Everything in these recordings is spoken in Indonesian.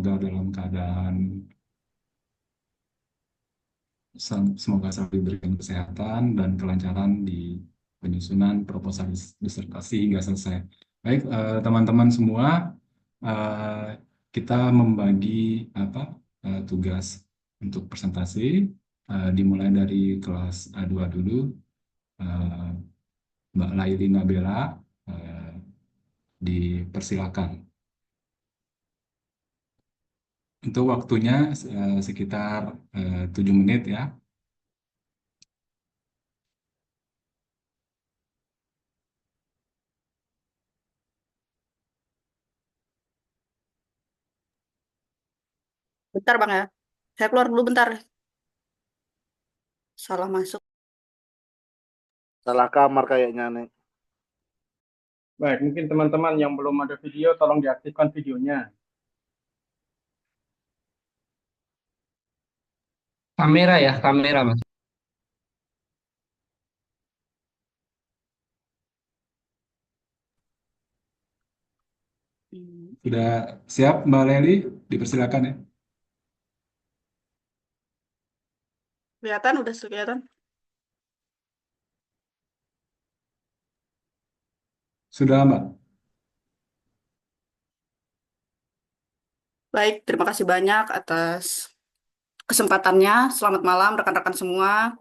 dalam keadaan semoga selalu diberikan kesehatan dan kelancaran di penyusunan proposal disertasi hingga selesai. Baik, teman-teman semua, eh, kita membagi apa tugas untuk presentasi, dimulai dari kelas A2 dulu. Eh, Mbak Laili Nabela, eh, dipersilakan. Untuk waktunya sekitar 7 menit ya. Bentar Bang ya. Saya keluar dulu bentar. Salah masuk. Salah kamar kayaknya nih. Baik, mungkin teman-teman yang belum ada video, tolong diaktifkan videonya. Kamera ya, kamera Mas. Sudah siap Mbak Leli? Dipersilakan ya. Kelihatan, udah kelihatan. Sudah Mbak? Baik, terima kasih banyak atas kesempatannya. Selamat malam rekan-rekan semua.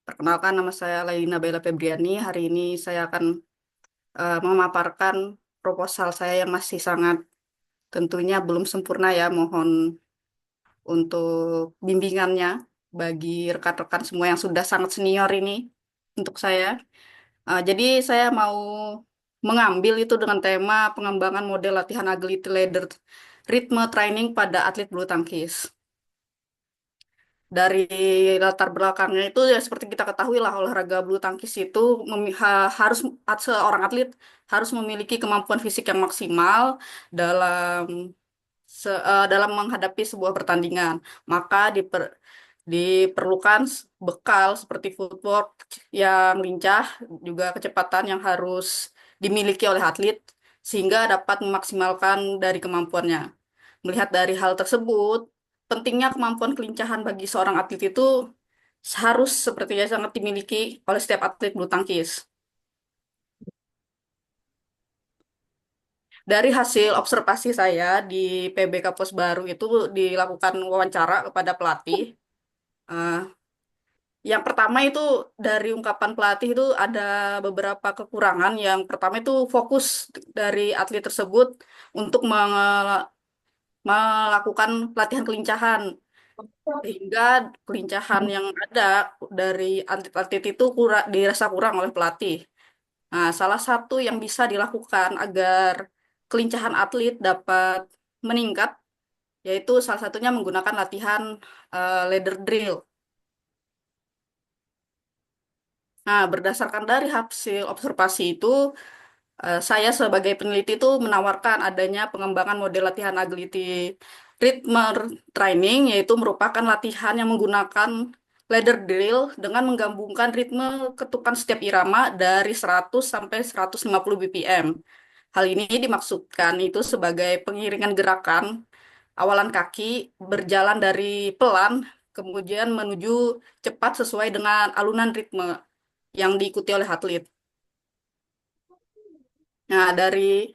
Perkenalkan nama saya Laina Bella Febriani. Hari ini saya akan memaparkan proposal saya yang masih sangat tentunya belum sempurna ya. Mohon untuk bimbingannya bagi rekan-rekan semua yang sudah sangat senior ini untuk saya. Jadi saya mau mengambil itu dengan tema pengembangan model latihan agility ladder ritme training pada atlet bulu tangkis. Dari latar belakangnya itu ya seperti kita ketahui lah olahraga bulu tangkis itu harus seorang atlet harus memiliki kemampuan fisik yang maksimal dalam dalam menghadapi sebuah pertandingan. Maka diperlukan bekal seperti footwork yang lincah, juga kecepatan yang harus dimiliki oleh atlet sehingga dapat memaksimalkan dari kemampuannya. Melihat dari hal tersebut, pentingnya kemampuan kelincahan bagi seorang atlet itu harus sepertinya sangat dimiliki oleh setiap atlet bulu tangkis. Dari hasil observasi saya di PBK Pos Baru itu dilakukan wawancara kepada pelatih. Eh, yang pertama itu dari ungkapan pelatih itu ada beberapa kekurangan. Yang pertama itu fokus dari atlet tersebut untuk melakukan latihan kelincahan. Sehingga kelincahan yang ada dari atlet-atlet itu dirasa kurang oleh pelatih. Nah, salah satu yang bisa dilakukan agar kelincahan atlet dapat meningkat, yaitu salah satunya menggunakan latihan ladder drill. Nah, berdasarkan dari hasil observasi itu, saya sebagai peneliti itu menawarkan adanya pengembangan model latihan agility rhythm training, yaitu merupakan latihan yang menggunakan ladder drill dengan menggabungkan ritme ketukan setiap irama dari 100 sampai 150 BPM. Hal ini dimaksudkan itu sebagai pengiringan gerakan awalan kaki berjalan dari pelan kemudian menuju cepat sesuai dengan alunan ritme yang diikuti oleh atlet. Nah, dari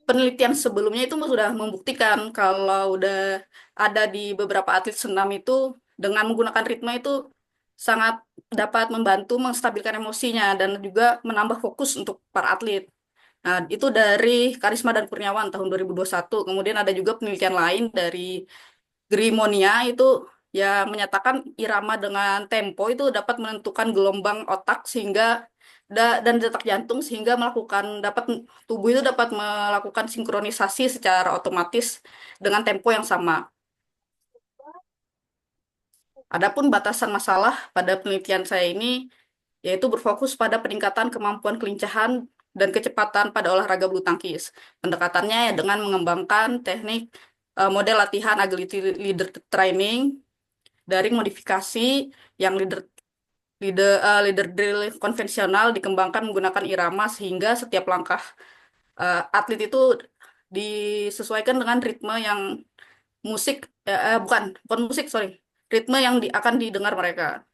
penelitian sebelumnya itu sudah membuktikan kalau udah ada di beberapa atlet senam itu dengan menggunakan ritme itu sangat dapat membantu menstabilkan emosinya dan juga menambah fokus untuk para atlet. Nah, itu dari Karisma dan Kurniawan tahun 2021. Kemudian ada juga penelitian lain dari Grimonia itu yang menyatakan irama dengan tempo itu dapat menentukan gelombang otak sehingga dan detak jantung sehingga tubuh itu dapat melakukan sinkronisasi secara otomatis dengan tempo yang sama. Adapun batasan masalah pada penelitian saya ini yaitu berfokus pada peningkatan kemampuan kelincahan dan kecepatan pada olahraga bulu tangkis. Pendekatannya ya dengan mengembangkan teknik model latihan agility leader training dari modifikasi yang leader drill konvensional dikembangkan menggunakan irama sehingga setiap langkah atlet itu disesuaikan dengan ritme yang musik, bukan musik, sorry, ritme yang akan didengar mereka.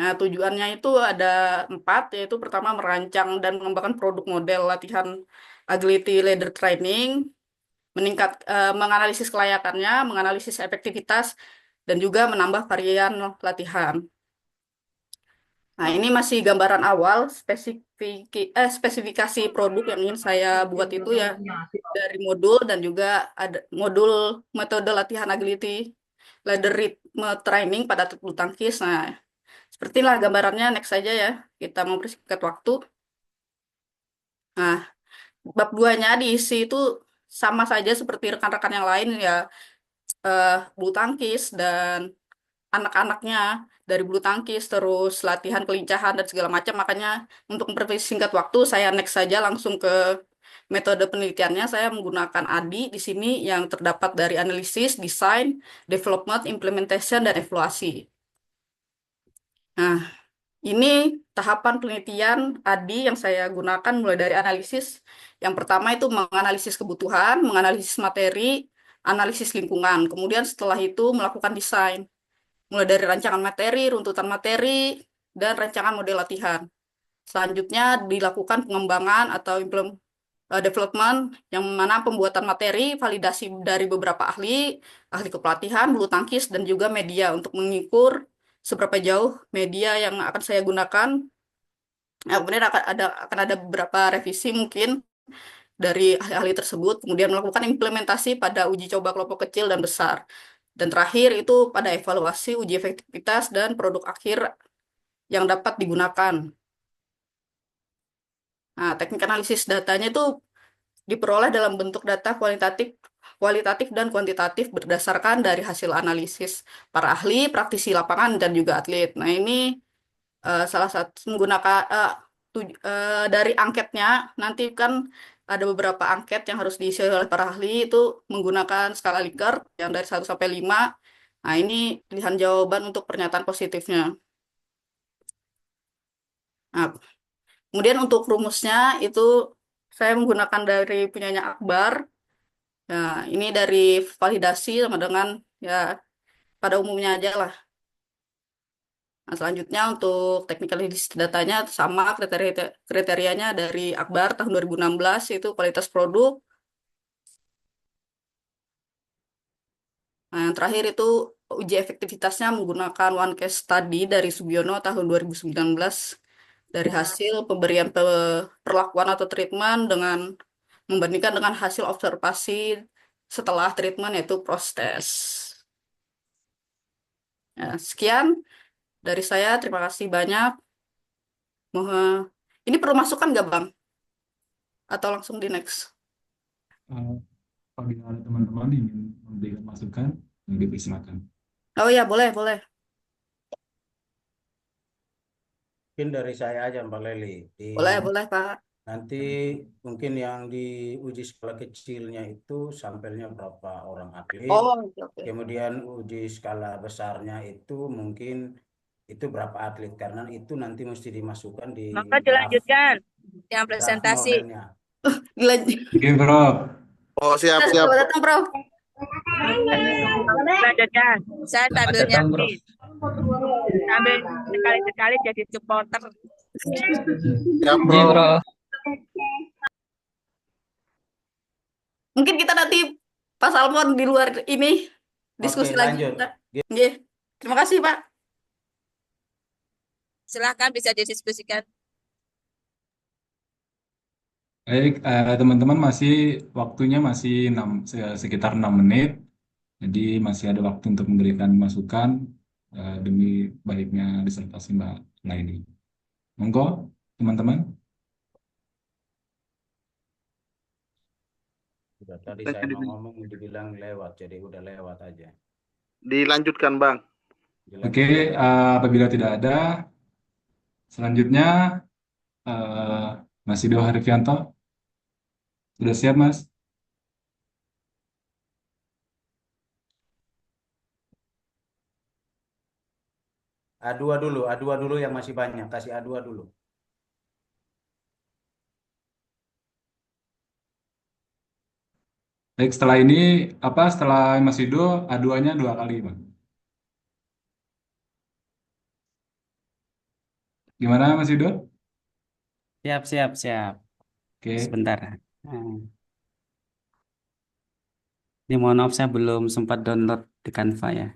Nah, tujuannya itu ada 4, yaitu pertama merancang dan mengembangkan produk model latihan agility leader training, menganalisis kelayakannya, menganalisis efektivitas, dan juga menambah varian latihan. Nah, ini masih gambaran awal spesifikasi produk yang ingin saya buat itu ya dari modul dan juga ada modul metode latihan agility ladder rhythm training pada atlet bulu tangkis. Nah, sepertilah gambarannya, next saja ya. Kita mempersingkat waktu. Nah, bab 2-nya diisi itu sama saja seperti rekan-rekan yang lain ya, bulu tangkis dan anak-anaknya dari bulu tangkis, terus latihan kelincahan dan segala macam. Makanya untuk mempersingkat waktu, saya next saja langsung ke metode penelitiannya. Saya menggunakan ADI di sini yang terdapat dari analisis, desain, development, implementation, dan evaluasi. Nah, ini tahapan penelitian ADI yang saya gunakan mulai dari analisis. Yang pertama itu menganalisis kebutuhan, menganalisis materi, analisis lingkungan. Kemudian setelah itu melakukan desain, mulai dari rancangan materi, runtutan materi, dan rancangan model latihan. Selanjutnya dilakukan pengembangan atau development, yang mana pembuatan materi, validasi dari beberapa ahli kepelatihan, bulu tangkis, dan juga media untuk mengukur seberapa jauh media yang akan saya gunakan. Nah, kemudian akan ada beberapa revisi mungkin dari ahli-ahli tersebut, kemudian melakukan implementasi pada uji coba kelompok kecil dan besar. Dan terakhir itu pada evaluasi uji efektivitas dan produk akhir yang dapat digunakan. Nah, teknik analisis datanya itu diperoleh dalam bentuk data kualitatif dan kuantitatif berdasarkan dari hasil analisis para ahli, praktisi lapangan, dan juga atlet. Nah, ini salah satu menggunakan dari angketnya, nanti kan ada beberapa angket yang harus diisi oleh para ahli itu menggunakan skala Likert yang dari 1 sampai 5. Nah, ini pilihan jawaban untuk pernyataan positifnya. Nah, kemudian untuk rumusnya itu saya menggunakan dari punyanya Akbar. Nah, ini dari validasi sama dengan ya pada umumnya aja lah. Nah, selanjutnya untuk technical datanya sama kriterianya dari Akbar tahun 2016, itu kualitas produk. Nah, yang terakhir itu uji efektivitasnya menggunakan one case study dari Subiono tahun 2019 dari hasil pemberian perlakuan atau treatment dengan membandingkan dengan hasil observasi setelah treatment, yaitu proses. Ya, sekian dari saya, terima kasih banyak. Ini perlu masukan nggak, Bang? Atau langsung di next? Eh, Apabila ada teman-teman ingin memberikan masukan, dipersilakan. Oh ya, boleh, boleh. Mungkin dari saya aja Mbak Leli. Boleh, boleh, Pak. Nanti mungkin yang di uji skala kecilnya itu sampelnya berapa orang atlet. Oh, oke, oke. Kemudian uji skala besarnya itu mungkin itu berapa atlet. Karena itu nanti mesti dimasukkan di Maka dilanjutkan yang draft presentasi. modelnya. Oke, Bro. Oh, siap, siap. Selamat datang, Bro. Lanjutkan. Saya sambil Datang, Bro. nyanyi. Sambil sekali-sekali jadi supporter. Siap, Iya, Bro. Bro. Mungkin kita nanti Pak Salmon di luar ini diskusi Oke, lagi. lanjut. Oke. Terima kasih, Pak. Silahkan bisa didiskusikan. Baik, teman-teman waktunya masih sekitar 6 menit. Jadi masih ada waktu untuk memberikan masukan demi baiknya disertasi Mbak Laini. Monggo, teman-teman. Sudah tadi saya mau ngomong dibilang lewat, jadi udah lewat aja. Dilanjutkan, Bang. Oke, apabila tidak ada, selanjutnya Mas Ido Harfianto. Sudah siap, Mas? A2 dulu yang masih banyak, kasih A2 dulu. Baik, setelah ini setelah Mas Yudo A2-nya 2 kali, Bang. Gimana Mas Yudo? Siap, siap, siap. Oke. Sebentar. Nah, ini mohon maaf saya belum sempat download di Canva ya.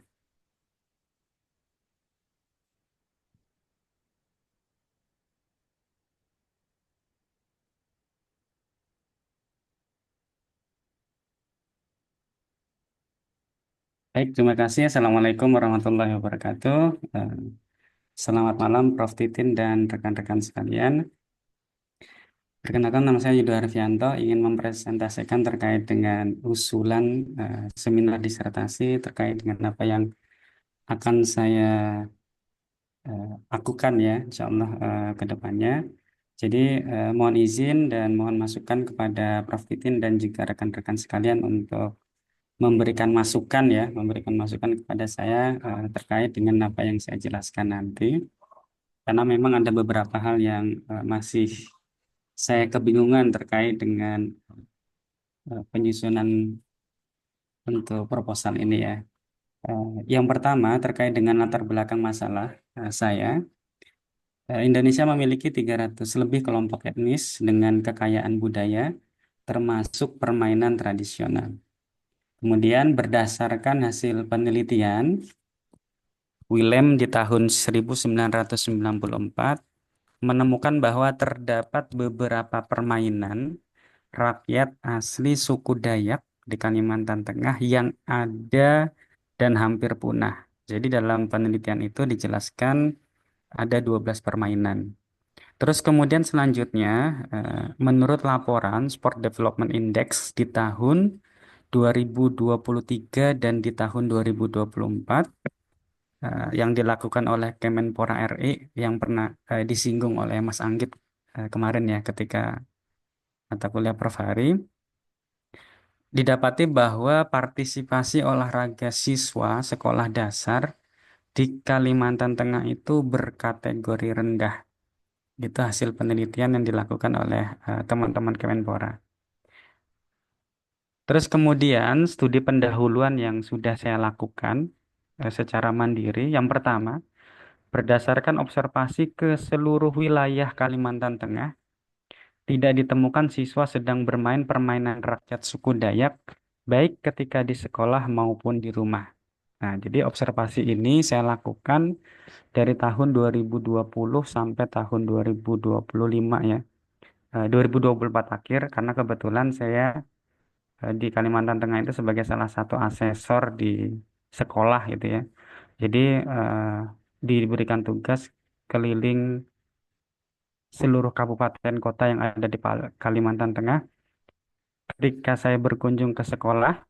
Baik, terima kasih. Assalamualaikum warahmatullahi wabarakatuh. Eh, Selamat malam Prof. Titin dan rekan-rekan sekalian. Perkenalkan nama saya Yudo Harfianto, ingin mempresentasikan terkait dengan usulan seminar disertasi terkait dengan apa yang akan saya lakukan ya, insya Allah ke depannya. Jadi mohon izin dan mohon masukan kepada Prof. Titin dan juga rekan-rekan sekalian untuk memberikan masukan ya, memberikan masukan kepada saya terkait dengan apa yang saya jelaskan nanti. Karena memang ada beberapa hal yang masih saya kebingungan terkait dengan penyusunan untuk proposal ini ya. Yang pertama terkait dengan latar belakang masalah saya. Indonesia memiliki 300 lebih kelompok etnis dengan kekayaan budaya, termasuk permainan tradisional. Kemudian berdasarkan hasil penelitian, Willem di tahun 1994 menemukan bahwa terdapat beberapa permainan rakyat asli suku Dayak di Kalimantan Tengah yang ada dan hampir punah. Jadi dalam penelitian itu dijelaskan ada 12 permainan. Terus kemudian selanjutnya, menurut laporan Sport Development Index di tahun 2023 dan di tahun 2024 yang dilakukan oleh Kemenpora RI yang pernah disinggung oleh Mas Anggit kemarin ya ketika mata kuliah Prof. Hari, didapati bahwa partisipasi olahraga siswa sekolah dasar di Kalimantan Tengah itu berkategori rendah. Itu hasil penelitian yang dilakukan oleh teman-teman Kemenpora. Terus kemudian studi pendahuluan yang sudah saya lakukan secara mandiri. Yang pertama, berdasarkan observasi ke seluruh wilayah Kalimantan Tengah, tidak ditemukan siswa sedang bermain permainan rakyat suku Dayak, baik ketika di sekolah maupun di rumah. Nah, jadi observasi ini saya lakukan dari tahun 2020 sampai tahun 2025 ya. 2024 akhir, karena kebetulan saya di Kalimantan Tengah itu sebagai salah satu asesor di sekolah gitu ya. Jadi diberikan tugas keliling seluruh kabupaten kota yang ada di Kalimantan Tengah. Ketika saya berkunjung ke sekolah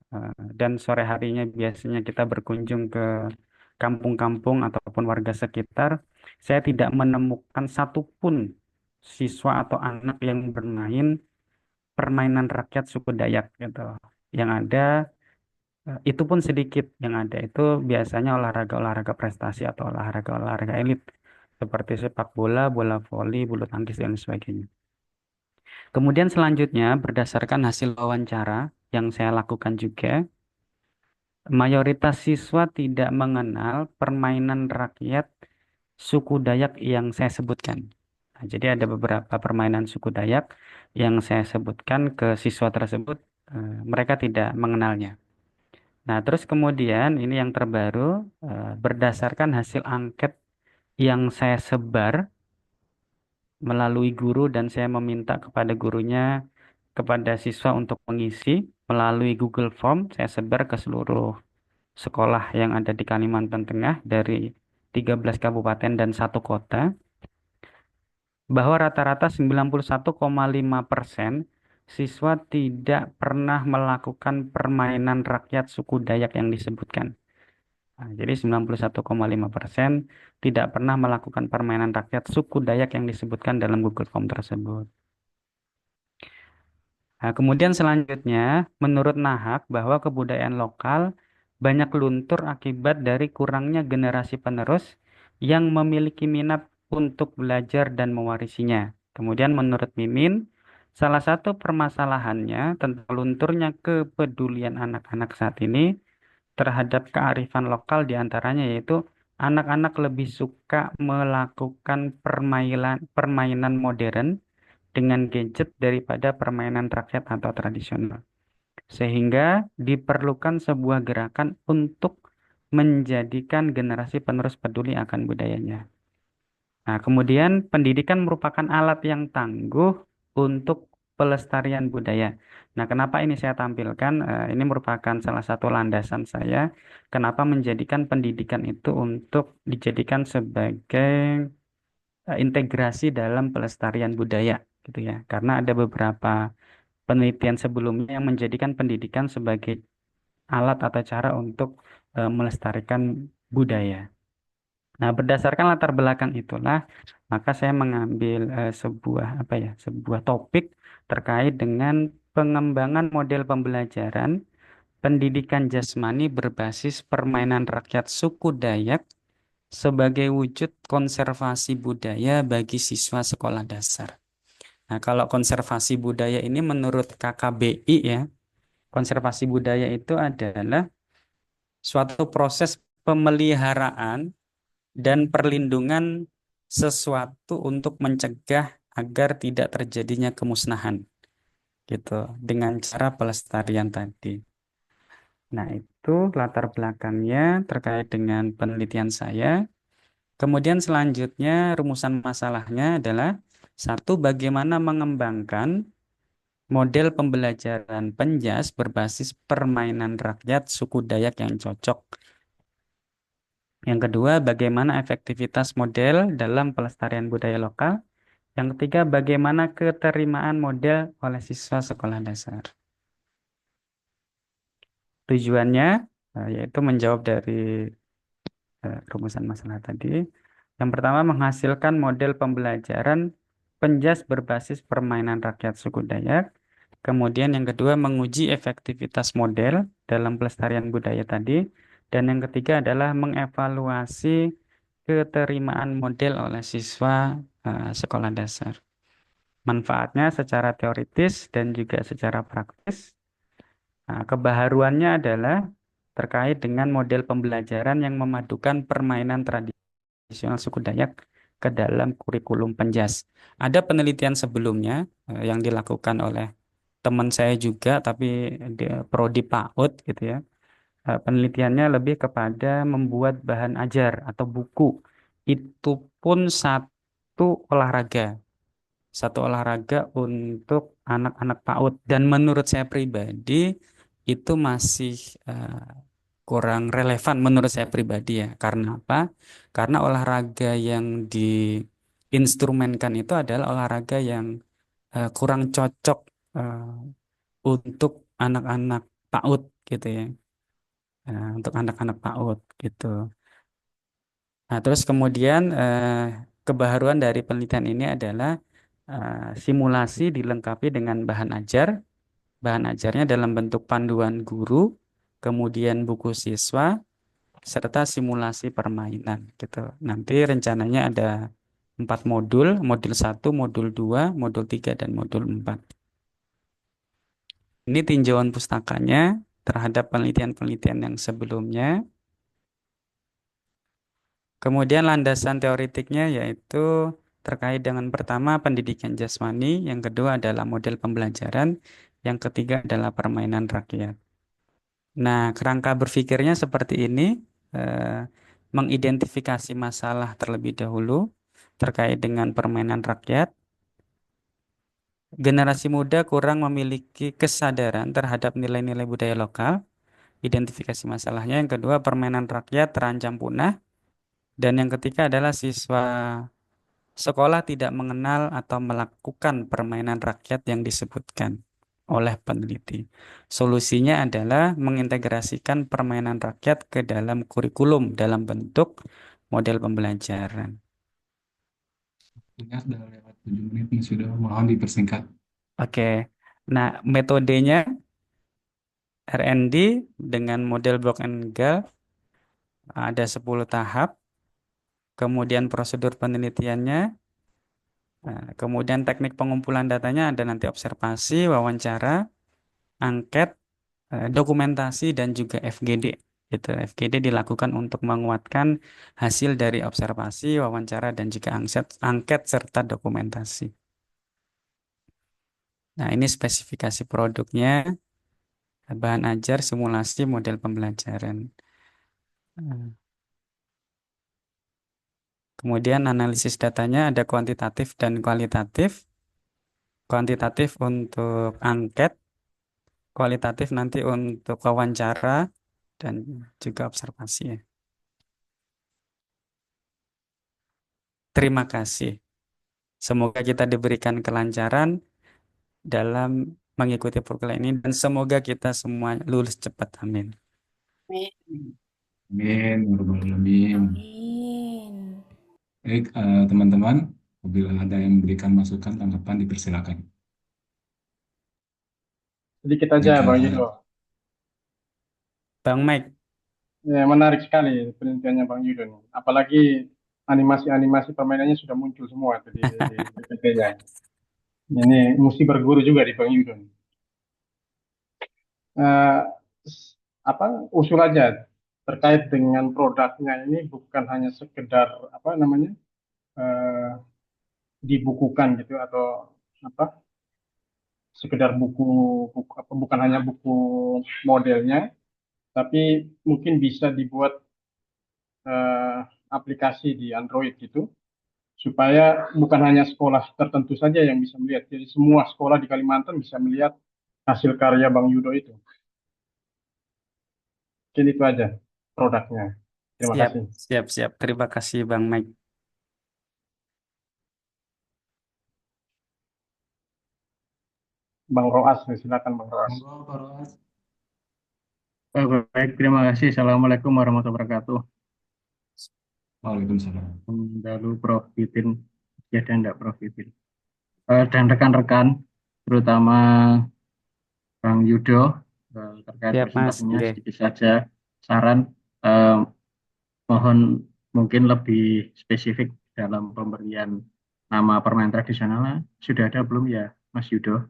dan sore harinya biasanya kita berkunjung ke kampung-kampung ataupun warga sekitar, saya tidak menemukan satupun siswa atau anak yang bermain permainan rakyat suku Dayak gitu. Yang ada itu pun sedikit, yang ada itu biasanya olahraga-olahraga prestasi atau olahraga-olahraga elit seperti sepak bola, bola voli, bulu tangkis dan sebagainya. Kemudian selanjutnya berdasarkan hasil wawancara yang saya lakukan juga, mayoritas siswa tidak mengenal permainan rakyat suku Dayak yang saya sebutkan. Nah, jadi ada beberapa permainan suku Dayak yang saya sebutkan ke siswa tersebut, mereka tidak mengenalnya. Nah, terus kemudian ini yang terbaru, berdasarkan hasil angket yang saya sebar melalui guru dan saya meminta kepada gurunya, kepada siswa untuk mengisi melalui Google Form, saya sebar ke seluruh sekolah yang ada di Kalimantan Tengah dari 13 kabupaten dan 1 kota, bahwa rata-rata 91,5% siswa tidak pernah melakukan permainan rakyat suku Dayak yang disebutkan. Nah, jadi 91,5% tidak pernah melakukan permainan rakyat suku Dayak yang disebutkan dalam Google Form tersebut. Nah, kemudian selanjutnya, menurut Nahak bahwa kebudayaan lokal banyak luntur akibat dari kurangnya generasi penerus yang memiliki minat untuk belajar dan mewarisinya. Kemudian menurut Mimin, Salah satu permasalahannya tentang lunturnya kepedulian anak-anak saat ini terhadap kearifan lokal diantaranya yaitu anak-anak lebih suka melakukan permainan modern dengan gadget daripada permainan rakyat atau tradisional. Sehingga diperlukan sebuah gerakan untuk menjadikan generasi penerus peduli akan budayanya. Nah, kemudian pendidikan merupakan alat yang tangguh untuk pelestarian budaya. Nah, kenapa ini saya tampilkan? Ini merupakan salah satu landasan saya. Kenapa menjadikan pendidikan itu untuk dijadikan sebagai integrasi dalam pelestarian budaya, gitu ya. Karena ada beberapa penelitian sebelumnya yang menjadikan pendidikan sebagai alat atau cara untuk melestarikan budaya. Nah, berdasarkan latar belakang itulah, maka saya mengambil sebuah topik terkait dengan pengembangan model pembelajaran pendidikan jasmani berbasis permainan rakyat suku Dayak sebagai wujud konservasi budaya bagi siswa sekolah dasar. Nah, kalau konservasi budaya ini menurut KKBI ya, konservasi budaya itu adalah suatu proses pemeliharaan dan perlindungan sesuatu untuk mencegah agar tidak terjadinya kemusnahan gitu dengan cara pelestarian tadi. Nah, itu latar belakangnya terkait dengan penelitian saya. Kemudian selanjutnya rumusan masalahnya adalah satu, bagaimana mengembangkan model pembelajaran penjas berbasis permainan rakyat suku Dayak yang cocok. Yang kedua, bagaimana efektivitas model dalam pelestarian budaya lokal. Yang ketiga, bagaimana keterimaan model oleh siswa sekolah dasar. Tujuannya yaitu menjawab dari rumusan masalah tadi. Yang pertama, menghasilkan model pembelajaran penjas berbasis permainan rakyat suku Dayak. Kemudian yang kedua, menguji efektivitas model dalam pelestarian budaya tadi. Dan yang ketiga adalah mengevaluasi keterimaan model oleh siswa sekolah dasar. Manfaatnya secara teoritis dan juga secara praktis. Nah, kebaharuannya adalah terkait dengan model pembelajaran yang memadukan permainan tradisional suku Dayak ke dalam kurikulum penjas. Ada penelitian sebelumnya yang dilakukan oleh teman saya juga, tapi prodi PAUD gitu ya. Penelitiannya lebih kepada membuat bahan ajar atau buku. Itu pun satu olahraga untuk anak-anak PAUD. Dan menurut saya pribadi itu masih kurang relevan menurut saya pribadi ya. Karena apa? Karena olahraga yang diinstrumenkan itu adalah olahraga yang kurang cocok untuk anak-anak PAUD gitu ya. Untuk anak-anak PAUD gitu. Nah, terus kemudian kebaharuan dari penelitian ini adalah simulasi dilengkapi dengan bahan ajar. Bahan ajarnya dalam bentuk panduan guru, kemudian buku siswa, serta simulasi permainan gitu. Nanti rencananya ada 4 modul, modul 1, modul 2, modul 3, dan modul 4. Ini tinjauan pustakanya terhadap penelitian-penelitian yang sebelumnya. Kemudian landasan teoritiknya yaitu terkait dengan pertama pendidikan jasmani, yang kedua adalah model pembelajaran, yang ketiga adalah permainan rakyat. Nah, kerangka berpikirnya seperti ini, mengidentifikasi masalah terlebih dahulu terkait dengan permainan rakyat. Generasi muda kurang memiliki kesadaran terhadap nilai-nilai budaya lokal. Identifikasi masalahnya. Yang kedua, permainan rakyat terancam punah. Dan yang ketiga adalah siswa sekolah tidak mengenal atau melakukan permainan rakyat yang disebutkan oleh peneliti. Solusinya adalah mengintegrasikan permainan rakyat ke dalam kurikulum dalam bentuk model pembelajaran. Ini sudah lewat 7 menit, ini sudah mohon dipersingkat. Oke, nah metodenya R&D dengan model Block and Gal ada 10 tahap. Kemudian prosedur penelitiannya Kemudian teknik pengumpulan datanya ada nanti observasi, wawancara, angket, dokumentasi, dan juga FGD. Gitu. FGD dilakukan untuk menguatkan hasil dari observasi, wawancara, dan juga angket serta dokumentasi. Nah, ini spesifikasi produknya, bahan ajar, simulasi, model pembelajaran. Kemudian analisis datanya ada kuantitatif dan kualitatif. Kuantitatif untuk angket, kualitatif nanti untuk wawancara dan juga observasi ya. Terima kasih. Semoga kita diberikan kelancaran dalam mengikuti program ini dan semoga kita semua lulus cepat. Amin. Amin, ya rabbal alamin. Amin. Baik, teman-teman, apabila ada yang memberikan masukan, tanggapan, dipersilakan. Sedikit Baik, aja Bang Yudo. Bang Mike, Ya, menarik sekali penelitiannya Bang Yudo nih. Apalagi animasi-animasi permainannya sudah muncul semua tuh di PPT-nya. Ini mesti berguru juga di Bang Yudo nih. Eh, apa usul aja terkait dengan produknya ini bukan hanya sekedar apa namanya dibukukan gitu atau apa sekedar buku apa bukan hanya buku modelnya tapi mungkin bisa dibuat eh, aplikasi di Android gitu supaya bukan hanya sekolah tertentu saja yang bisa melihat jadi semua sekolah di Kalimantan bisa melihat hasil karya Bang Yudo itu. Mungkin itu aja produknya. Terima siap, kasih. siap, siap. Terima kasih Bang Mike. Bang Roas, silakan Bang Roas. Monggo, Pak Roas. Baik, terima kasih. Assalamualaikum warahmatullahi wabarakatuh. Waalaikumsalam. Lalu Prof. Titin, ya dan enggak Prof. Titin. Dan rekan-rekan, terutama Bang Yudo, terkait Siap, Mas. presentasinya Oke. sedikit saja saran, mohon mungkin lebih spesifik dalam pemberian nama permainan tradisionalnya. Sudah ada belum ya, Mas Yudo?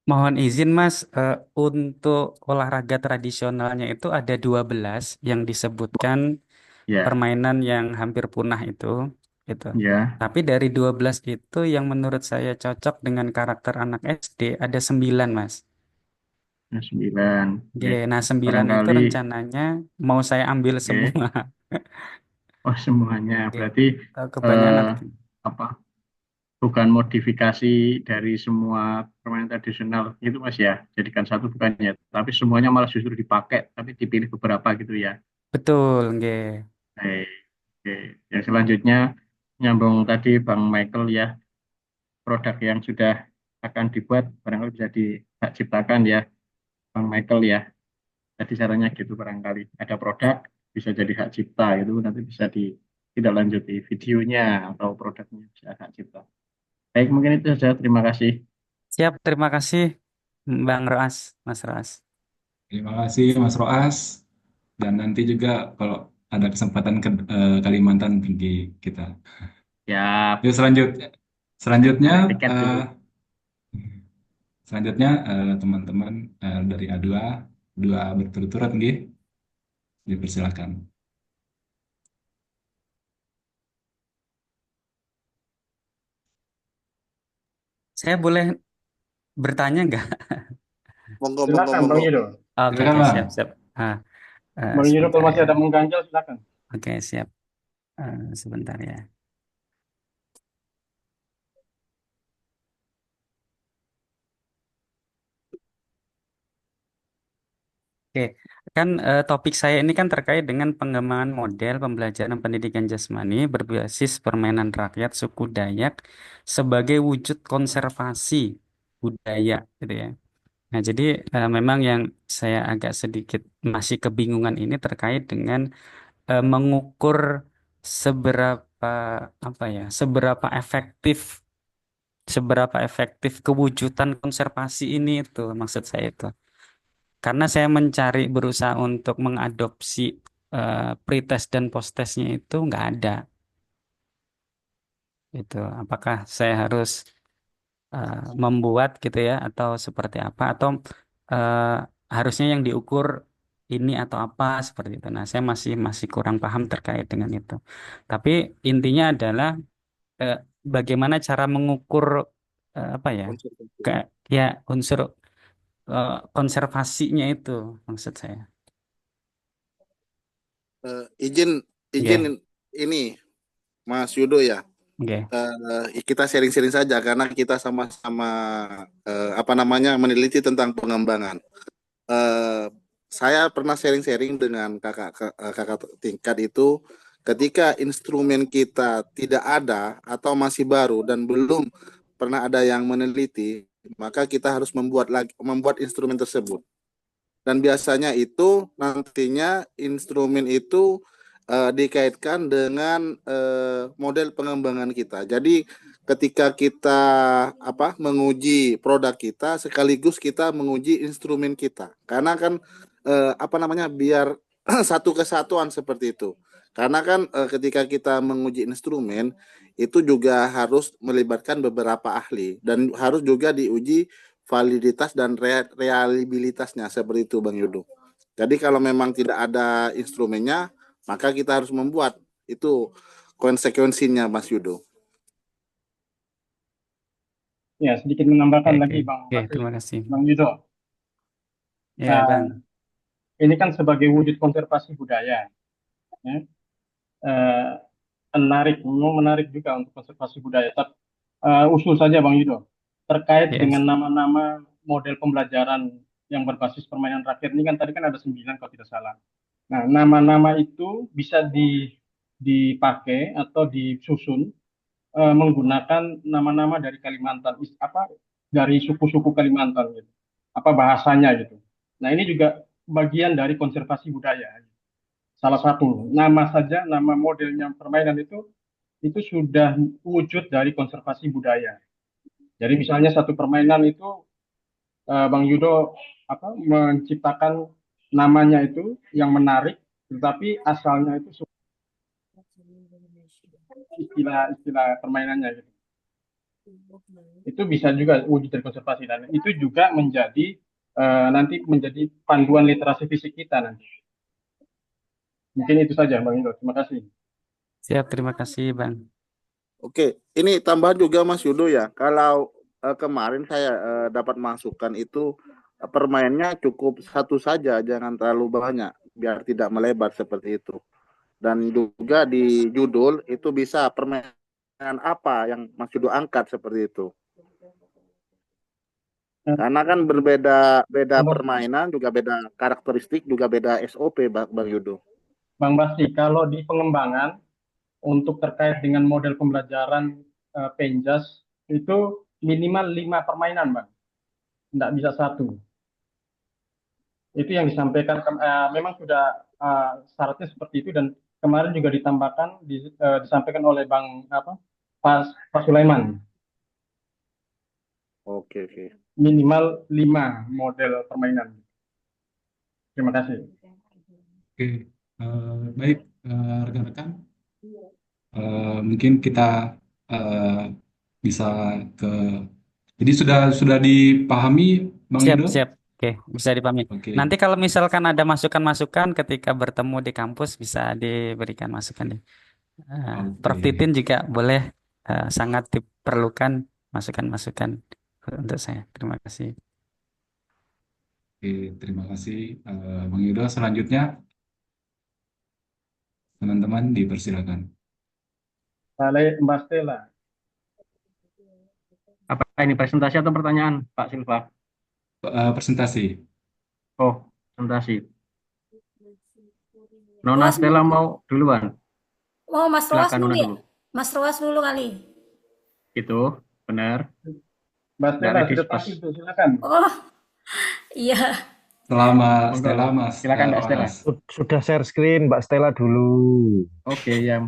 Mohon izin Mas, untuk olahraga tradisionalnya itu ada 12 yang disebutkan Ya, permainan yang hampir punah itu. Gitu. ya, Tapi dari 12 itu yang menurut saya cocok dengan karakter anak SD ada 9 Mas. 9. Oke, Oke, nah 9 itu barangkali, rencananya mau saya ambil oke. semua. Oh semuanya, Oke, berarti kebanyakan eh, nanti. apa? Bukan modifikasi dari semua permainan tradisional itu Mas ya, jadikan satu bukannya, tapi semuanya malah justru dipakai, tapi dipilih beberapa gitu ya. Betul, oke. Baik, oke. Yang selanjutnya nyambung tadi Bang Michael ya, produk yang sudah akan dibuat barangkali bisa dihak ciptakan ya, Bang Michael ya. Tadi caranya gitu barangkali ada produk bisa jadi hak cipta itu nanti bisa tidak lanjuti videonya atau produknya bisa hak cipta. Baik, mungkin itu saja. Terima kasih. Siap, terima kasih Bang Roas, Mas Roas. Terima kasih, Mas Roas. Dan nanti juga kalau ada kesempatan ke Kalimantan pergi kita. Ya, Yuk selanjutnya, tiket dulu. eh, selanjutnya teman-teman dari A2, dua berturut-turut nggih, dipersilakan. Saya boleh bertanya nggak? Monggo, monggo, Silakan Bang monggo. Yudo. Oke, Silakan, oke, Bang. siap, siap. Ah, Bang Yudo sebentar kalau masih ya. ada mengganjal silakan. Oke, siap. Sebentar ya. Oke, kan topik saya ini kan terkait dengan pengembangan model pembelajaran pendidikan jasmani berbasis permainan rakyat suku Dayak sebagai wujud konservasi budaya, gitu ya. Nah, jadi memang yang saya agak sedikit masih kebingungan ini terkait dengan mengukur seberapa apa ya, seberapa efektif kewujudan konservasi ini itu maksud saya itu. Karena saya berusaha untuk mengadopsi pretest dan posttestnya itu nggak ada. Itu apakah saya harus membuat gitu ya atau seperti apa atau eh, harusnya yang diukur ini atau apa seperti itu. Nah, saya masih masih kurang paham terkait dengan itu. Tapi intinya adalah eh, bagaimana cara mengukur apa ya konservasi. ke ya unsur konservasinya itu maksud saya. Izin izin Oke, ini Mas Yudo ya. oke. Kita sharing-sharing saja karena kita sama-sama apa namanya meneliti tentang pengembangan. Eh, saya pernah sharing-sharing dengan kakak tingkat itu ketika instrumen kita tidak ada atau masih baru dan belum pernah ada yang meneliti, maka kita harus membuat instrumen tersebut. Dan biasanya itu nantinya instrumen itu dikaitkan dengan model pengembangan kita. Jadi ketika kita menguji produk kita sekaligus kita menguji instrumen kita. Karena kan biar satu kesatuan seperti itu. Karena kan ketika kita menguji instrumen itu juga harus melibatkan beberapa ahli dan harus juga diuji validitas dan reliabilitasnya seperti itu Bang Yudo. Jadi kalau memang tidak ada instrumennya, maka kita harus membuat itu konsekuensinya Mas Yudo. Ya, sedikit menambahkan Oke, lagi oke. Bang Oke, Basri, terima kasih. Bang Yudo. Ya, Bang. Ini kan sebagai wujud konservasi budaya, ya. Eh, menarik juga untuk konservasi budaya. Tapi usul saja Bang Yudo, terkait Yes. dengan nama-nama model pembelajaran yang berbasis permainan rakyat ini kan tadi kan ada 9 kalau tidak salah. Nah, nama-nama itu bisa dipakai atau disusun menggunakan nama-nama dari Kalimantan, dari suku-suku Kalimantan gitu. Apa bahasanya gitu. Nah, ini juga bagian dari konservasi budaya. Salah satu nama saja, nama modelnya permainan itu sudah wujud dari konservasi budaya. Jadi misalnya satu permainan itu Bang Yudo menciptakan namanya itu yang menarik, tetapi asalnya itu istilah permainannya gitu. Itu bisa juga wujud dari konservasi dan itu juga menjadi nanti menjadi panduan literasi fisik kita nanti. Mungkin itu saja Bang Yudo. Terima kasih. Siap, terima kasih, Bang. Oke, ini tambahan juga Mas Yudo ya. Kalau kemarin saya dapat masukan itu permainnya cukup satu saja, jangan terlalu banyak biar tidak melebar seperti itu. Dan juga di judul itu bisa permainan apa yang Mas Yudo angkat seperti itu. Karena kan beda permainan, juga beda karakteristik, juga beda SOP Bang Yudo. Bang Basri, kalau di pengembangan untuk terkait dengan model pembelajaran Penjas itu minimal 5 permainan, Bang. Tidak bisa satu. Itu yang disampaikan, memang sudah syaratnya seperti itu dan kemarin juga ditambahkan, disampaikan oleh Pak Sulaiman. Oke. Minimal 5 model permainan. Terima kasih. Oke, baik rekan-rekan. Mungkin kita bisa ke. Jadi sudah dipahami, Bang Siap, Yudo? siap. Oke, bisa dipahami. Oke. Nanti kalau misalkan ada masukan-masukan ketika bertemu di kampus bisa diberikan masukan deh. Prof. Oke. Titin juga boleh, sangat diperlukan masukan-masukan untuk saya. Terima kasih. Oke, terima kasih Bang Yudo. Selanjutnya teman-teman dipersilakan. Baik, Mbak Stella. Apa ini presentasi atau pertanyaan, Pak Silva? Presentasi. Oh, presentasi. Nona Stella mau duluan? Oh, Mas Roas Silakan dulu Nona ya? dulu. Mas Roas dulu kali. Itu, benar. Mbak Stella Nggak sudah ready, pasti itu, silakan. Oh, iya. Selama Monggo. Stella, Mas. Silakan Mbak Stella. Roas. Sudah share screen Mbak Stella dulu. Oke, ya.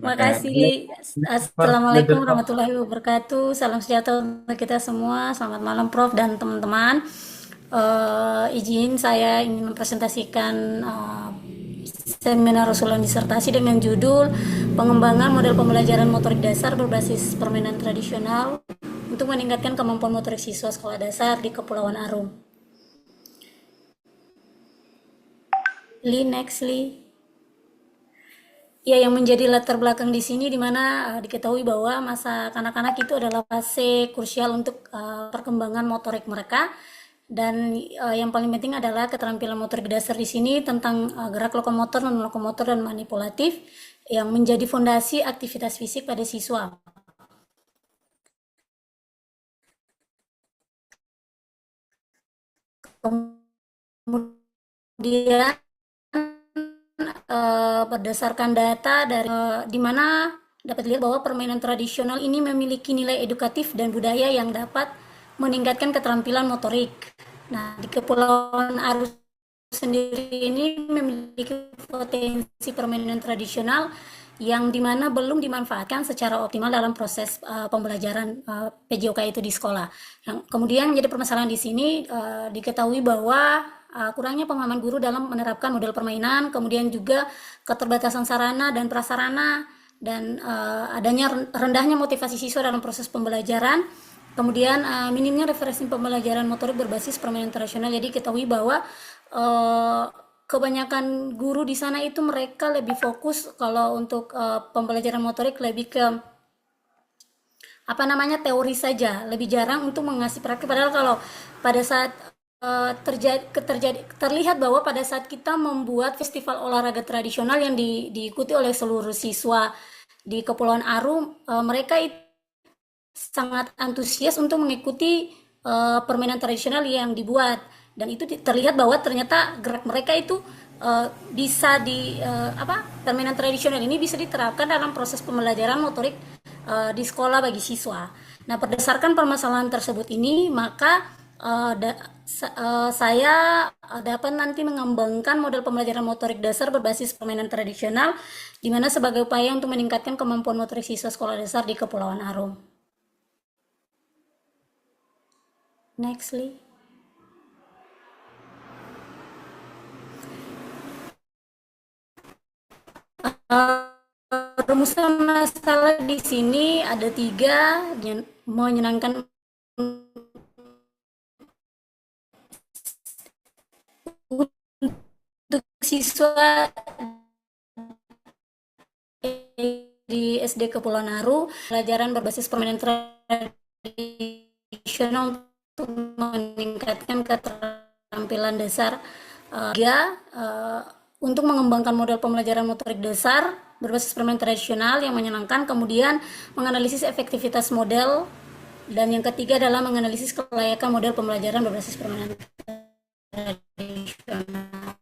Makasih. Assalamualaikum warahmatullahi wabarakatuh. Salam sejahtera untuk kita semua. Selamat malam Prof dan teman-teman. Izin saya ingin mempresentasikan seminar usulan disertasi dengan judul Pengembangan Model Pembelajaran Motorik Dasar Berbasis Permainan Tradisional untuk meningkatkan kemampuan motorik siswa sekolah dasar di Kepulauan Arum. Next. Ya, yang menjadi latar belakang di sini di mana diketahui bahwa masa kanak-kanak itu adalah fase krusial untuk perkembangan motorik mereka, dan yang paling penting adalah keterampilan motorik dasar di sini tentang gerak lokomotor, non-lokomotor, dan manipulatif yang menjadi fondasi aktivitas fisik pada siswa. Kemudian berdasarkan data dari di mana dapat dilihat bahwa permainan tradisional ini memiliki nilai edukatif dan budaya yang dapat meningkatkan keterampilan motorik. Nah, di Kepulauan Aru sendiri ini memiliki potensi permainan tradisional yang dimana belum dimanfaatkan secara optimal dalam proses pembelajaran PJOK itu di sekolah. Yang kemudian menjadi permasalahan di sini diketahui bahwa kurangnya pemahaman guru dalam menerapkan model permainan, kemudian juga keterbatasan sarana dan prasarana, dan adanya rendahnya motivasi siswa dalam proses pembelajaran, kemudian minimnya referensi pembelajaran motorik berbasis permainan tradisional. Jadi ketahui bahwa kebanyakan guru di sana itu mereka lebih fokus kalau untuk pembelajaran motorik lebih ke teori saja, lebih jarang untuk mengasih praktik. Padahal kalau pada saat terlihat bahwa pada saat kita membuat festival olahraga tradisional yang diikuti oleh seluruh siswa di Kepulauan Aru, mereka sangat antusias untuk mengikuti permainan tradisional yang dibuat, dan itu terlihat bahwa ternyata gerak mereka itu bisa permainan tradisional ini bisa diterapkan dalam proses pembelajaran motorik di sekolah bagi siswa. Nah, berdasarkan permasalahan tersebut ini, maka saya dapat nanti mengembangkan model pembelajaran motorik dasar berbasis permainan tradisional, di mana sebagai upaya untuk meningkatkan kemampuan motorik siswa sekolah dasar di Kepulauan Arum. Next, Lee. Rumusan masalah di sini ada 3, menyenangkan untuk siswa di SD Kepulauan Aru, pelajaran berbasis permainan tradisional untuk meningkatkan keterampilan dasar. Untuk mengembangkan model pembelajaran motorik dasar berbasis permainan tradisional yang menyenangkan, kemudian menganalisis efektivitas model, dan yang ketiga adalah menganalisis kelayakan model pembelajaran berbasis permainan tradisional.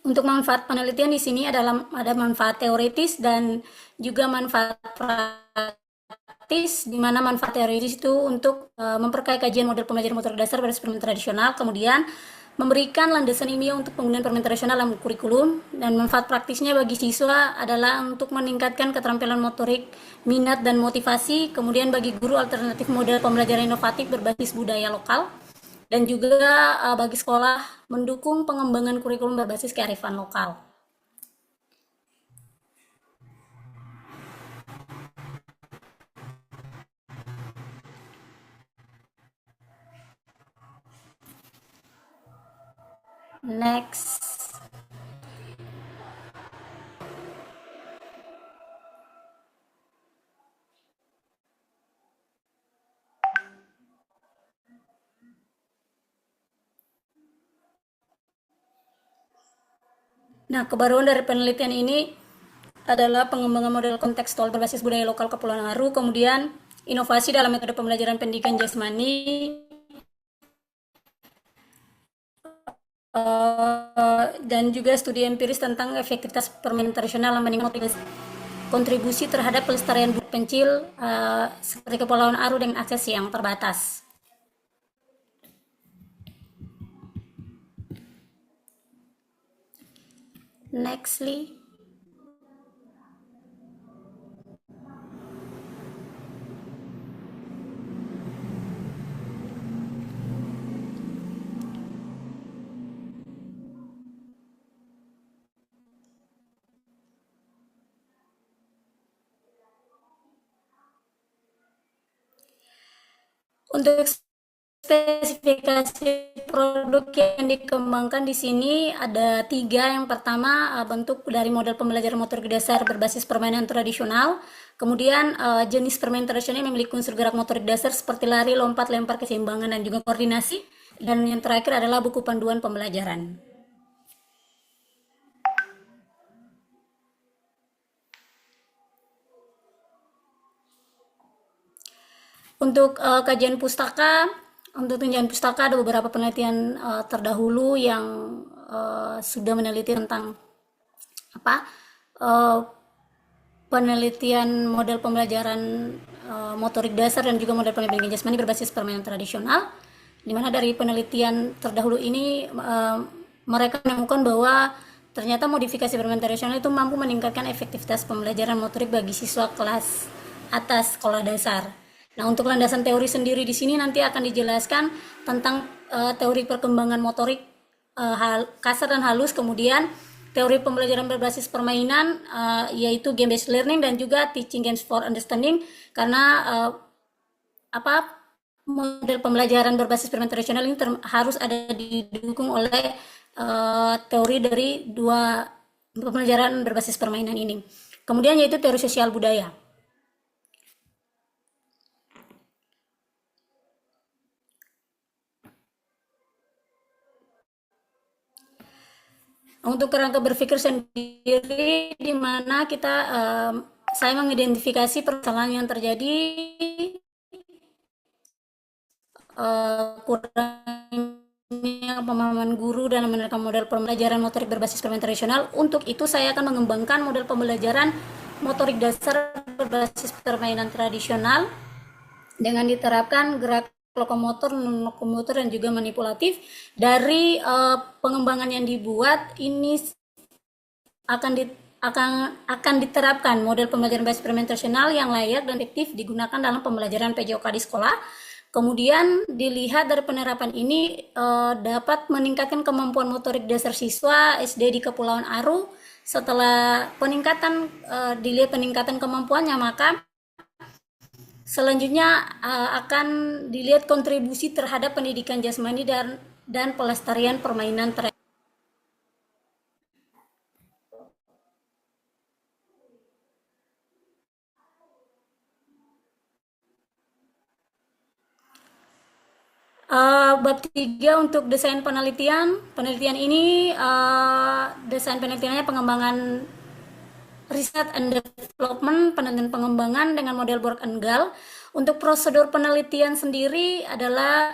Untuk manfaat penelitian di sini ada manfaat teoritis dan juga manfaat praktis, di mana manfaat teoritis itu untuk memperkaya kajian model pembelajaran motorik dasar berbasis permainan tradisional, kemudian memberikan landasan ilmiah untuk penggunaan permainan tradisional dalam kurikulum, dan manfaat praktisnya bagi siswa adalah untuk meningkatkan keterampilan motorik, minat dan motivasi, kemudian bagi guru alternatif model pembelajaran inovatif berbasis budaya lokal, dan juga bagi sekolah mendukung pengembangan kurikulum berbasis kearifan lokal. Next. Nah, kebaruan dari penelitian ini adalah pengembangan model kontekstual berbasis budaya lokal Kepulauan Aru, kemudian inovasi dalam metode pembelajaran pendidikan jasmani, dan juga studi empiris tentang efektivitas permainan tradisional yang meningkatkan kontribusi terhadap pelestarian budaya pencil seperti Kepulauan Aru dengan akses yang terbatas. Nextly. Untuk spesifikasi produk yang dikembangkan di sini ada 3. Yang pertama, bentuk dari model pembelajaran motorik dasar berbasis permainan tradisional. Kemudian jenis permainan tradisional yang memiliki unsur gerak motorik dasar seperti lari, lompat, lempar, keseimbangan, dan juga koordinasi. Dan yang terakhir adalah buku panduan pembelajaran. Untuk kajian pustaka, untuk tunjangan pustaka ada beberapa penelitian terdahulu yang sudah meneliti tentang penelitian model pembelajaran motorik dasar dan juga model pendidikan jasmani berbasis permainan tradisional, di mana dari penelitian terdahulu ini mereka menemukan bahwa ternyata modifikasi permainan tradisional itu mampu meningkatkan efektivitas pembelajaran motorik bagi siswa kelas atas sekolah dasar. Nah, untuk landasan teori sendiri di sini nanti akan dijelaskan tentang teori perkembangan motorik kasar dan halus, kemudian teori pembelajaran berbasis permainan, yaitu game-based learning, dan juga teaching games for understanding, karena model pembelajaran berbasis permainan tradisional ini harus ada didukung oleh teori dari 2 pembelajaran berbasis permainan ini. Kemudian yaitu teori sosial budaya. Untuk kerangka berpikir sendiri, di mana saya mengidentifikasi permasalahan yang terjadi, kurangnya pemahaman guru dalam menerapkan model pembelajaran motorik berbasis permainan tradisional. Untuk itu saya akan mengembangkan model pembelajaran motorik dasar berbasis permainan tradisional dengan diterapkan gerak lokomotor, non-lokomotor, dan juga manipulatif. Dari pengembangan yang dibuat ini akan diterapkan model pembelajaran berbasis permainan tradisional yang layak dan efektif digunakan dalam pembelajaran PJOK di sekolah. Kemudian dilihat dari penerapan ini dapat meningkatkan kemampuan motorik dasar siswa SD di Kepulauan Aru. Setelah dilihat peningkatan kemampuannya, maka selanjutnya akan dilihat kontribusi terhadap pendidikan jasmani dan pelestarian permainan bab 3 untuk desain penelitian. Penelitian ini desain penelitiannya pengembangan Research and Development, penelitian pengembangan dengan model Borg and Gall. Untuk prosedur penelitian sendiri adalah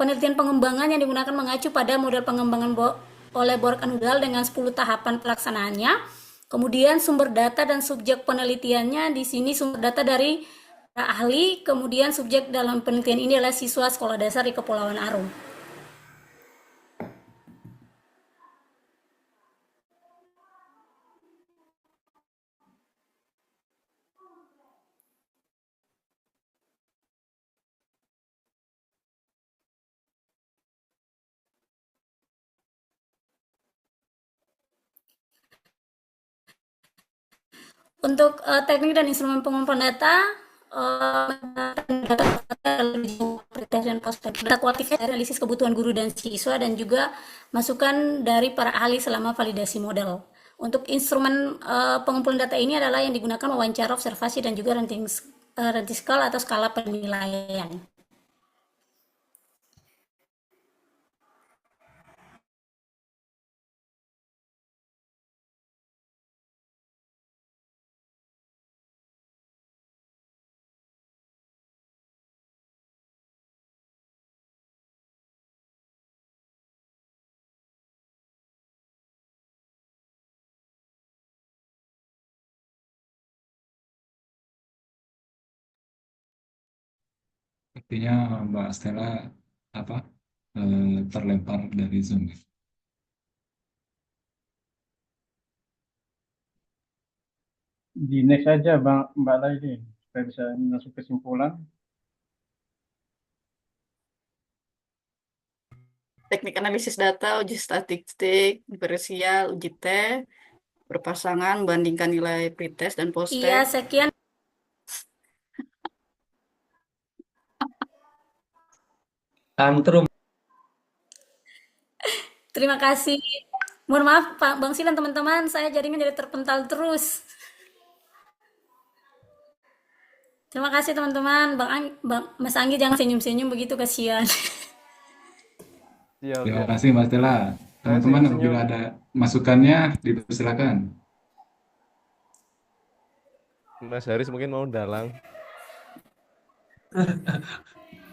penelitian pengembangan yang digunakan mengacu pada model pengembangan oleh Borg and Gall dengan 10 tahapan pelaksanaannya. Kemudian sumber data dan subjek penelitiannya, di sini sumber data dari ahli, kemudian subjek dalam penelitian ini adalah siswa sekolah dasar di Kepulauan Aru. Untuk teknik dan instrumen pengumpulan data, data kualitatif, analisis kebutuhan guru dan siswa, dan juga masukan dari para ahli selama validasi model. Untuk instrumen pengumpulan data ini adalah yang digunakan wawancara, observasi, dan juga ranting skala atau skala penilaian. Sepertinya Mbak Stella terlempar dari Zoom. di next aja Bang Mbak Laili supaya bisa masuk kesimpulan. Teknik analisis data, uji statistik, diferensial, uji T, berpasangan, bandingkan nilai pretest dan Iya, post-test. sekian. Tantrum. Terima kasih. Mohon maaf Pak Bang Silan teman-teman, saya jaringan jadi terpental terus. Terima kasih teman-teman. Mas Anggi jangan senyum-senyum begitu, kasihan. Siap, Terima siap. kasih Mbak Stella. Saya Teman-teman senyum-senyum. apabila ada masukannya dipersilakan. Mas Haris mungkin mau dalang.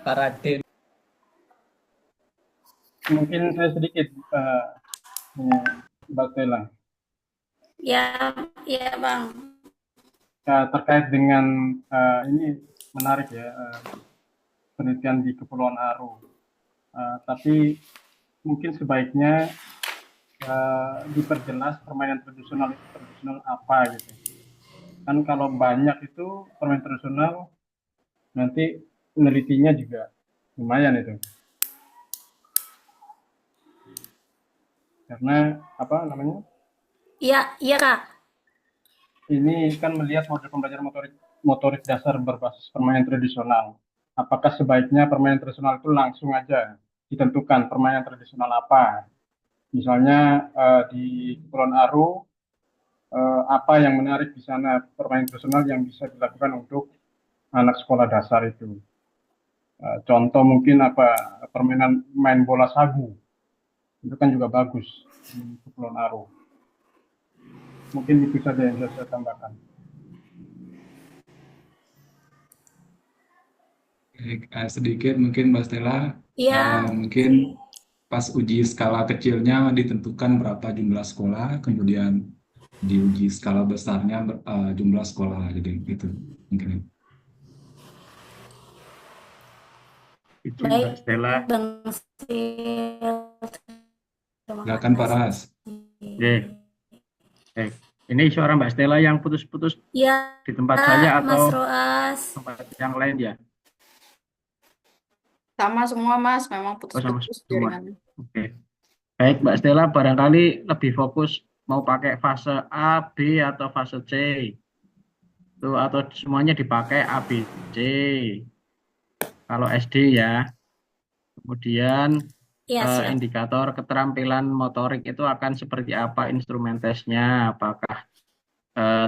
Pak Raden. Mungkin saya sedikit Mbak Stella. Ya, ya Bang. Terkait dengan ini menarik ya, penelitian di Kepulauan Aru. Tapi mungkin sebaiknya diperjelas permainan tradisional itu tradisional apa gitu. Kan kalau banyak itu permainan tradisional nanti penelitinya juga lumayan itu. Karena apa namanya? Iya, iya Kak. Ini kan melihat model pembelajaran motorik dasar berbasis permainan tradisional. Apakah sebaiknya permainan tradisional itu langsung aja ditentukan permainan tradisional apa? Misalnya di Kepulauan Aru, apa yang menarik di sana permainan tradisional yang bisa dilakukan untuk anak sekolah dasar itu. Contoh mungkin apa permainan main bola sagu, itu kan juga bagus di Kepulauan Aru. Mungkin itu saja yang bisa saya tambahkan. Sedikit mungkin Mbak Stella, Iya. mungkin pas uji skala kecilnya ditentukan berapa jumlah sekolah, kemudian diuji skala besarnya jumlah sekolah, jadi gitu mungkin. Izin Mbak Baik, Stella. Bang Sil. Terima Silakan Pak Ras. Oke. Ini suara Mbak Stella yang putus-putus Ya, di tempat saya Mas atau Roas. tempat yang lain ya? Sama semua Mas, memang Oh, sama putus-putus semua. jaringannya. Oke. Baik, Mbak Stella, barangkali lebih fokus mau pakai fase A, B, atau fase C. Tuh, atau semuanya dipakai A, B, C. Kalau SD ya. Kemudian Ya, siap. indikator keterampilan motorik itu akan seperti apa instrumen tesnya? Apakah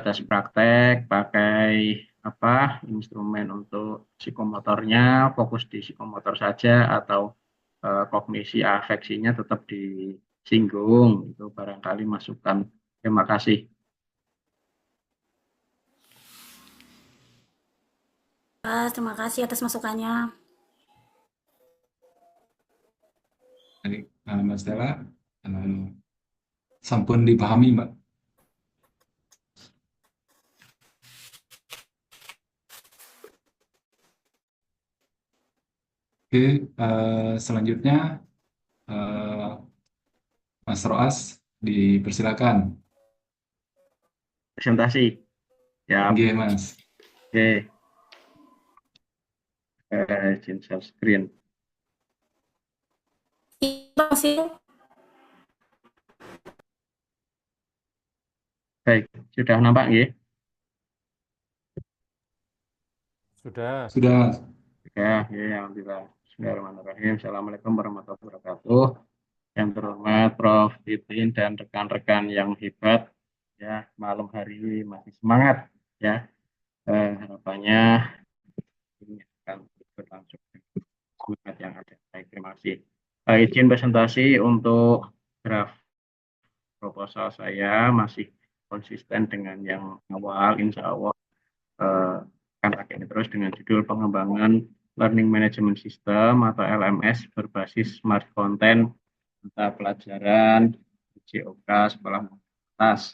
tes praktek, pakai apa instrumen untuk psikomotornya, fokus di psikomotor saja, atau kognisi afeksinya tetap disinggung? Itu barangkali masukan. Terima kasih. Terima kasih atas masukannya. Jadi, Mbak Stella, sampun dipahami Mbak. Oke, selanjutnya Mas Roas dipersilakan. Presentasi. Ya. Oke, Mas. Oke. Izin share screen. Bang Sil. Baik, sudah nampak nggih? Sudah. Sudah, Mas. Ya, alhamdulillah. Bismillahirrahmanirrahim. Assalamualaikum warahmatullahi wabarakatuh. Yang terhormat Prof. Titin dan rekan-rekan yang hebat, ya malam hari ini masih semangat, ya. Harapannya ini akan berlangsung semangat yang ada. Baik, terima kasih. Izin presentasi untuk draft proposal saya masih konsisten dengan yang awal, insya Allah akan pakai ini terus dengan judul pengembangan Learning Management System atau LMS berbasis smart content mata pelajaran JOK sekolah atas.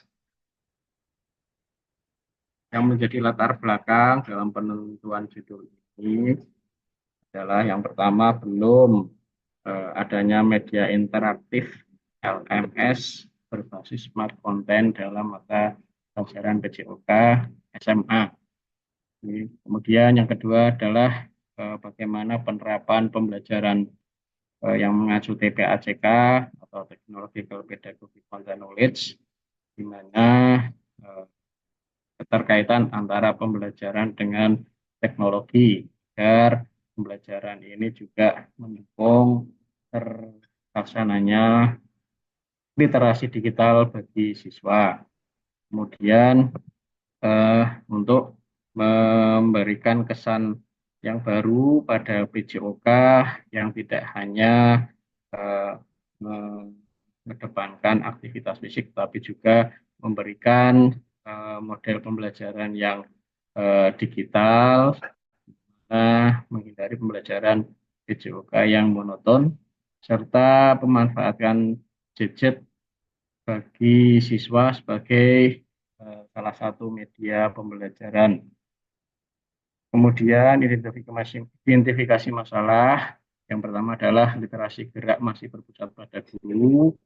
Yang menjadi latar belakang dalam penentuan judul ini adalah yang pertama, belum adanya media interaktif LMS berbasis smart content dalam mata pembelajaran PJOK SMA. Kemudian yang kedua adalah bagaimana penerapan pembelajaran yang mengacu TPACK atau Technological Pedagogic Content Knowledge, di mana keterkaitan antara pembelajaran dengan teknologi agar pembelajaran ini juga mendukung terlaksananya literasi digital bagi siswa. Kemudian untuk memberikan kesan yang baru pada PJOK yang tidak hanya mengedepankan aktivitas fisik, tapi juga memberikan model pembelajaran yang digital, menghindari pembelajaran PJOK yang monoton, serta pemanfaatan gadget bagi siswa sebagai salah satu media pembelajaran. Kemudian identifikasi masalah. Yang pertama adalah literasi gerak masih berpusat pada guru.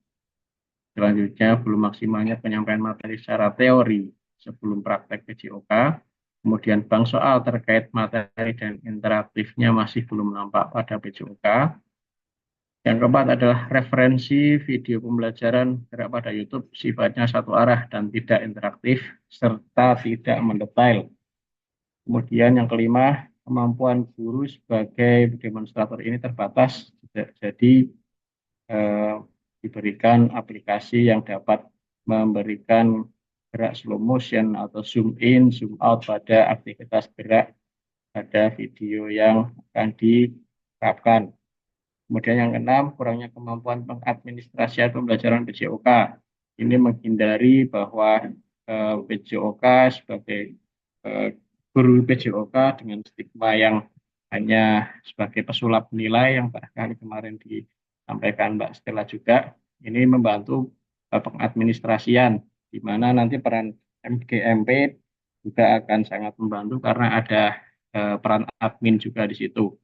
Selanjutnya, belum maksimalnya penyampaian materi secara teori sebelum praktek PJOK. Kemudian bank soal terkait materi dan interaktifnya masih belum nampak pada PJOK. Yang keempat adalah referensi video pembelajaran gerak pada YouTube sifatnya satu arah dan tidak interaktif serta tidak mendetail. Kemudian yang kelima, kemampuan guru sebagai demonstrator ini terbatas, jadi diberikan aplikasi yang dapat memberikan gerak slow motion atau zoom in, zoom out pada aktivitas gerak pada video yang akan diterapkan. Kemudian yang keenam, kurangnya kemampuan pengadministrasian pembelajaran PJOK. Ini menghindari bahwa PJOK sebagai guru PJOK dengan stigma yang hanya sebagai pesulap nilai yang barangkali kemarin disampaikan Mbak Stella juga, ini membantu pengadministrasian, di mana nanti peran MGMP juga akan sangat membantu karena ada peran admin juga di situ.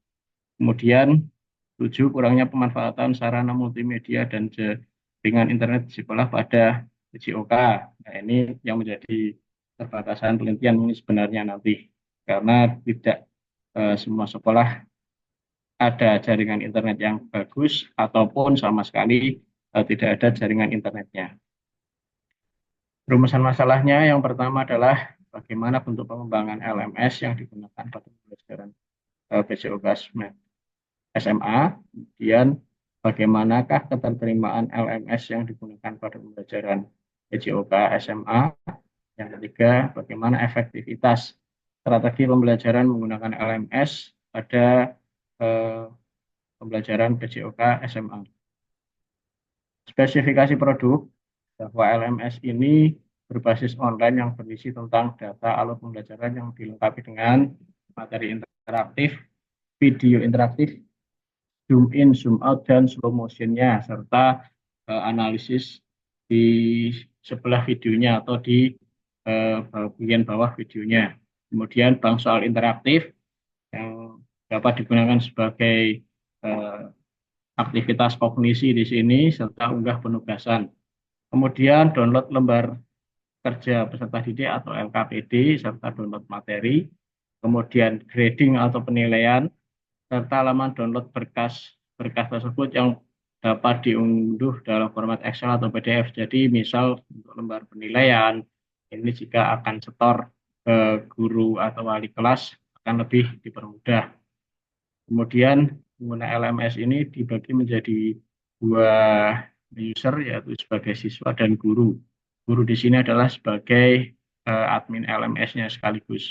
Kemudian 7, kurangnya pemanfaatan sarana multimedia dan jaringan internet di sekolah pada PJOK. Nah, ini yang menjadi keterbatasan penelitian ini sebenarnya nanti, karena tidak semua sekolah ada jaringan internet yang bagus ataupun sama sekali tidak ada jaringan internetnya. Rumusan masalahnya yang pertama adalah bagaimana bentuk pengembangan LMS yang digunakan pada pembelajaran PJOK SMA, kemudian bagaimanakah keterterimaan LMS yang digunakan pada pembelajaran PJOK SMA. Yang ketiga, bagaimana efektivitas strategi pembelajaran menggunakan LMS pada pembelajaran PJOK SMA. Spesifikasi produk, bahwa LMS ini berbasis online yang berisi tentang data alur pembelajaran yang dilengkapi dengan materi interaktif, video interaktif, zoom in, zoom out, dan slow motionnya, serta analisis di sebelah videonya atau di bagian bawah videonya. Kemudian bank soal interaktif yang dapat digunakan sebagai aktivitas kognisi di sini, serta unggah penugasan. Kemudian download lembar kerja peserta didik atau LKPD, serta download materi. Kemudian grading atau penilaian, serta halaman download berkas tersebut yang dapat diunduh dalam format Excel atau PDF. Jadi misal untuk lembar penilaian, ini jika akan setor ke guru atau wali kelas akan lebih dipermudah. Kemudian pengguna LMS ini dibagi menjadi 2 user, yaitu sebagai siswa dan guru. Guru di sini adalah sebagai admin LMS-nya sekaligus.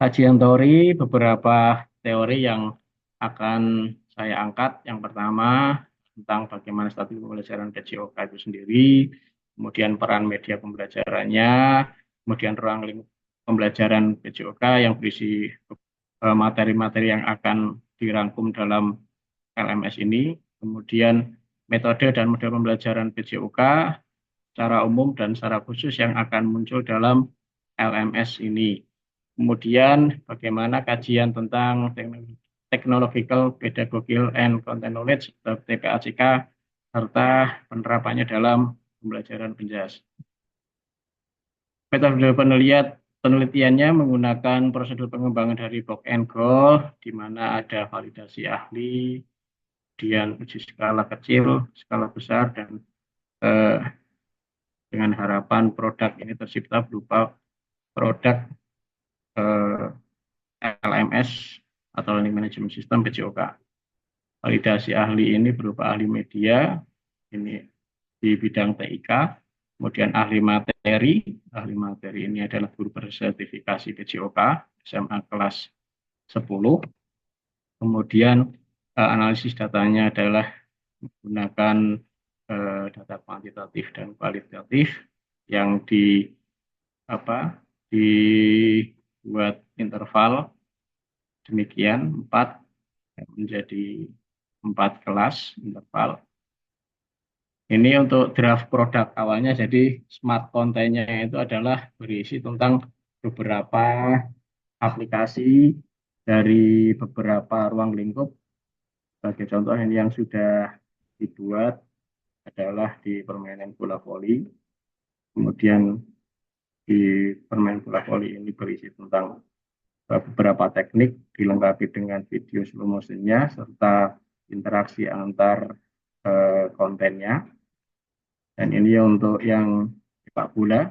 Kajian teori, beberapa teori yang akan saya angkat. Yang pertama, tentang bagaimana strategi pembelajaran PJOK itu sendiri, kemudian peran media pembelajarannya, kemudian ruang lingkup pembelajaran PJOK yang berisi materi-materi yang akan dirangkum dalam LMS ini, kemudian metode dan model pembelajaran PJOK secara umum dan secara khusus yang akan muncul dalam LMS ini. Kemudian bagaimana kajian tentang Technological Pedagogical and Content Knowledge atau TPACK serta penerapannya dalam pembelajaran penjas. Metode penelitiannya menggunakan prosedur pengembangan dari box and goal, di mana ada validasi ahli, kemudian uji skala kecil, skala besar, dan dengan harapan produk ini tercipta berupa produk LMS atau Learning Management System PJOK. Validasi ahli ini berupa ahli media, ini di bidang TIK, kemudian ahli materi ini adalah guru bersertifikasi PJOK, SMA kelas 10, kemudian analisis datanya adalah menggunakan data kuantitatif dan kualitatif yang dibuat interval demikian 4 menjadi 4 kelas interval. Ini untuk draft produk awalnya, jadi smart content-nya itu adalah berisi tentang beberapa aplikasi dari beberapa ruang lingkup. Sebagai contoh ini yang sudah dibuat adalah di permainan bola voli. Kemudian di permainan bola voli ini berisi tentang beberapa teknik dilengkapi dengan video slow motion-nya serta interaksi antar kontennya. Dan ini untuk yang sepak bola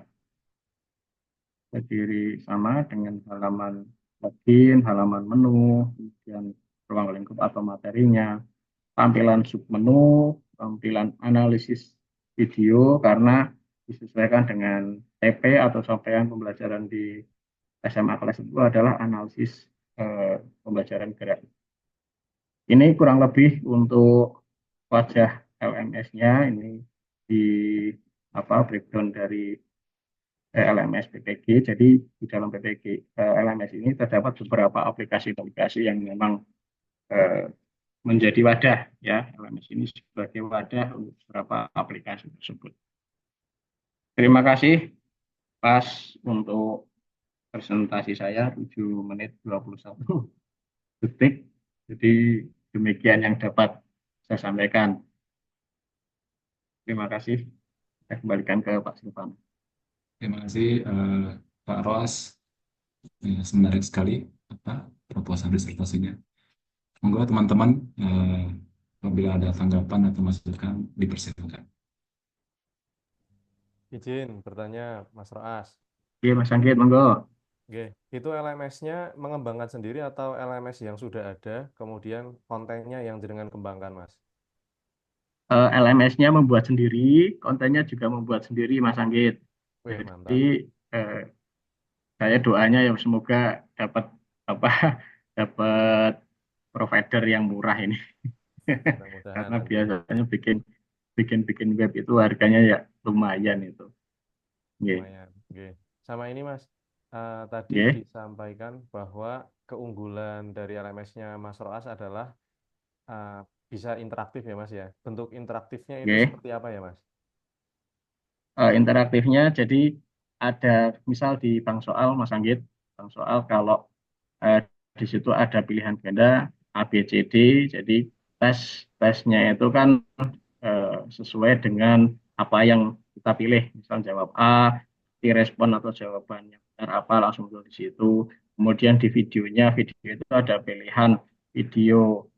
berdiri sama dengan halaman login, halaman menu, kemudian ruang lingkup atau materinya, tampilan submenu, tampilan analisis video karena disesuaikan dengan TP atau capaian pembelajaran di SMA kelas 10 adalah analisis pembelajaran gerak. Ini kurang lebih untuk wajah LMS-nya, ini di breakdown dari LMS PPG. Jadi di dalam PPG LMS ini terdapat beberapa aplikasi-aplikasi yang memang menjadi wadah ya. LMS ini sebagai wadah untuk beberapa aplikasi tersebut. Terima kasih pas untuk presentasi saya 7 menit 21 detik. Jadi demikian yang dapat saya sampaikan. Terima kasih. Saya kembalikan ke Pak Silvan. Terima kasih Pak Ros. Ya, menarik sekali proposal disertasinya. Monggo teman-teman apabila ada tanggapan atau masukan dipersilakan. Izin bertanya Mas Roas. Iya Mas Anggit, monggo. Oke, itu LMS-nya mengembangkan sendiri atau LMS yang sudah ada, kemudian kontennya yang jenengan kembangkan, Mas? LMS-nya membuat sendiri, kontennya juga membuat sendiri, Mas Anggit. Wih, mantap. Jadi saya doanya ya semoga dapat dapat provider yang murah ini. Karena biasanya bikin web itu harganya ya lumayan itu. Lumayan. Oke. Sama ini Mas, tadi disampaikan bahwa keunggulan dari LMS-nya Mas Roas adalah bisa interaktif ya Mas ya. Bentuk interaktifnya itu seperti apa ya Mas? Interaktifnya jadi ada misal di bank soal Mas Anggit, bank soal kalau di situ ada pilihan ganda A, B, C, D, jadi tesnya itu kan sesuai dengan apa yang kita pilih. Misal jawab A, direspon atau jawabannya benar apa langsung di situ. Kemudian di videonya, video itu ada pilihan video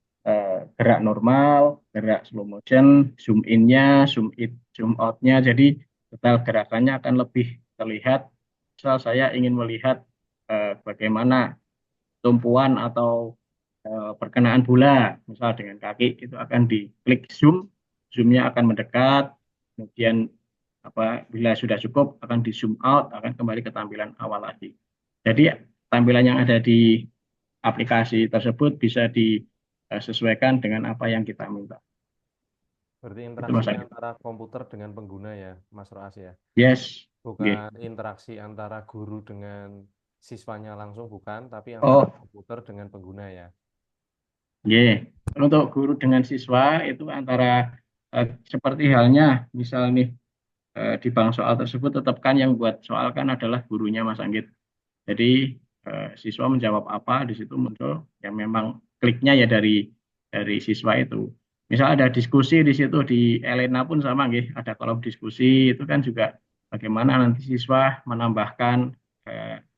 gerak normal, gerak slow motion, zoom in-nya, zoom out-nya. Jadi detail gerakannya akan lebih terlihat. Misal saya ingin melihat bagaimana tumpuan atau perkenaan bola, misal dengan kaki, itu akan diklik zoom, zoom-nya akan mendekat, kemudian bila sudah cukup akan di zoom out, akan kembali ke tampilan awal lagi. Jadi tampilan yang ada di aplikasi tersebut bisa disesuaikan dengan apa yang kita minta. Berarti interaksi antara komputer dengan pengguna ya, Mas Roas ya? Yes. Bukan interaksi antara guru dengan siswanya langsung, bukan, tapi antara komputer dengan pengguna ya? Untuk guru dengan siswa itu antara seperti halnya misal nih di bank soal tersebut tetapkan yang buat soal kan adalah gurunya Mas Anggit. Jadi siswa menjawab apa di situ muncul yang memang kliknya ya dari siswa itu. Misal ada diskusi di situ di Elena pun sama ada kolom diskusi itu kan juga bagaimana nanti siswa menambahkan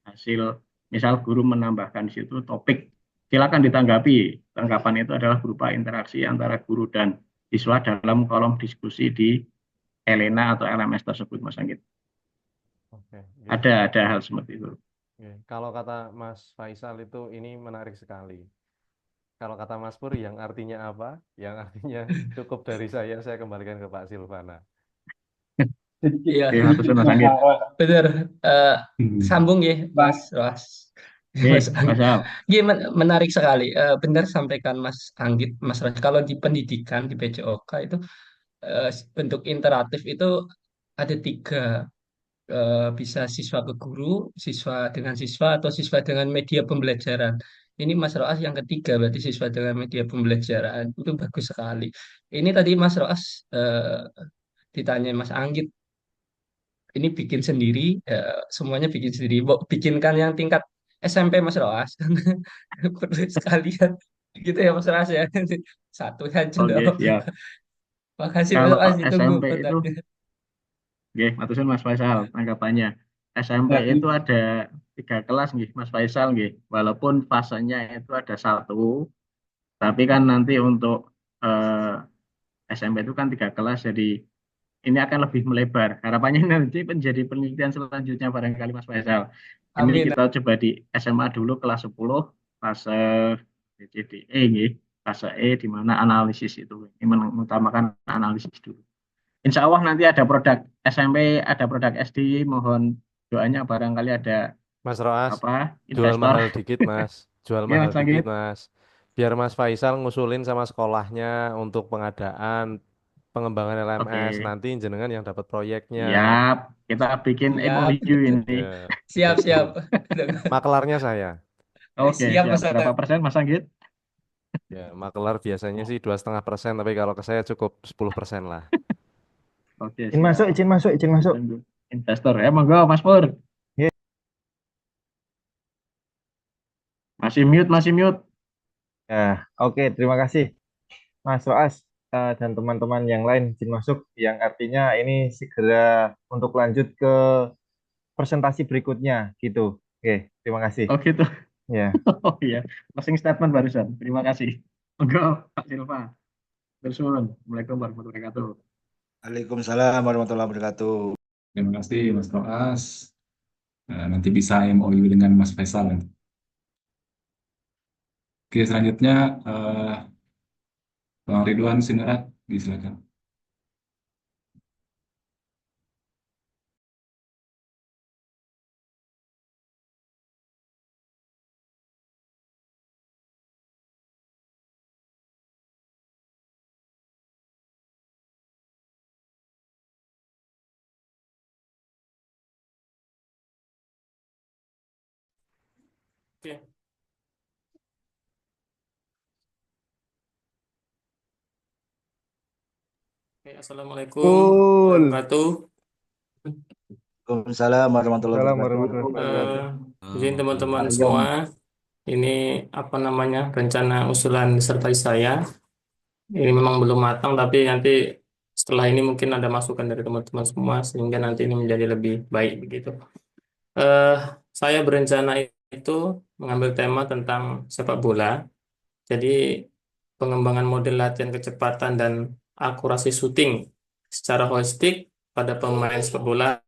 hasil, misal guru menambahkan di situ topik, silakan ditanggapi. Tanggapan itu adalah berupa interaksi antara guru dan siswa dalam kolom diskusi di Elena atau LMS tersebut, Mas Anggit. Oke, Ada hal seperti itu. Kalau kata Mas Faisal itu ini menarik sekali. Kalau kata Mas Pur yang artinya apa? Yang artinya cukup dari saya kembalikan ke Pak Silvana. Iya, Mas Anggit. bener. Sambung ya, Mas Ros. Mas Anggit. Gimana, menarik sekali. Benar sampaikan Mas Anggit, Mas Ros. Kalau di pendidikan di PJOK itu bentuk interaktif itu ada tiga. Bisa siswa ke guru, siswa dengan siswa, atau siswa dengan media pembelajaran. Ini Mas Roas yang ketiga, berarti siswa dengan media pembelajaran. Itu bagus sekali. Ini tadi Mas Roas ditanya Mas Anggit, ini bikin sendiri, semuanya bikin sendiri. Bikinkan yang tingkat SMP Mas Roas. Perlu sekalian. Gitu ya Mas Roas ya. Satu saja. Siap. Makasih Mas Kalau Roas, ditunggu SMP itu, Matusun Mas Faisal, tanggapannya. SMP itu ada 3 kelas, Mas Faisal, walaupun fasenya itu ada 1, tapi kan nanti untuk SMP itu kan 3 kelas, jadi ini akan lebih melebar. Harapannya nanti menjadi penelitian selanjutnya barangkali Mas Faisal. Ini Amin. kita coba di SMA dulu kelas 10, fase CDE, fase E di mana analisis itu. Ini mengutamakan analisis dulu. Insya Allah nanti ada produk SMP, ada produk SD, mohon doanya barangkali ada Mas Roas, investor. jual mahal dikit Mas, jual mahal dikit Mas. Biar Mas Faisal ngusulin sama sekolahnya untuk pengadaan pengembangan LMS, nanti jenengan yang dapat proyeknya. Siap, kita bikin MOU ini. Siap. Makelarnya saya. Oke, siap. Berapa persen Mas Anggit? Ya, makelar biasanya sih 2,5%, tapi kalau ke saya cukup 10% lah. Oke, izin masuk. Investor ya, monggo Mas Pur. Masih mute. Ya, oke, terima kasih Mas Roas dan teman-teman yang lain izin masuk, yang artinya ini segera untuk lanjut ke presentasi berikutnya gitu. Oke, terima kasih. Oh gitu. Ya. Oh iya, closing statement barusan. Terima kasih. Monggo Pak Silva. Assalamualaikum warahmatullahi wabarakatuh. Waalaikumsalam warahmatullahi wabarakatuh. Terima kasih Mas Roas. Nanti bisa MOU dengan Mas Faisal nanti. Oke, selanjutnya Bang Ridwan Sinurat, silakan. Oke. Assalamualaikum warahmatullahi wabarakatuh. Waalaikumsalam warahmatullahi wabarakatuh. Izin teman-teman semua, ini rencana usulan disertasi saya. Ini memang belum matang, tapi nanti setelah ini mungkin ada masukan dari teman-teman semua sehingga nanti ini menjadi lebih baik begitu. Saya berencana itu mengambil tema tentang sepak bola. Jadi pengembangan model latihan kecepatan dan akurasi syuting secara holistik pada pemain sepak bola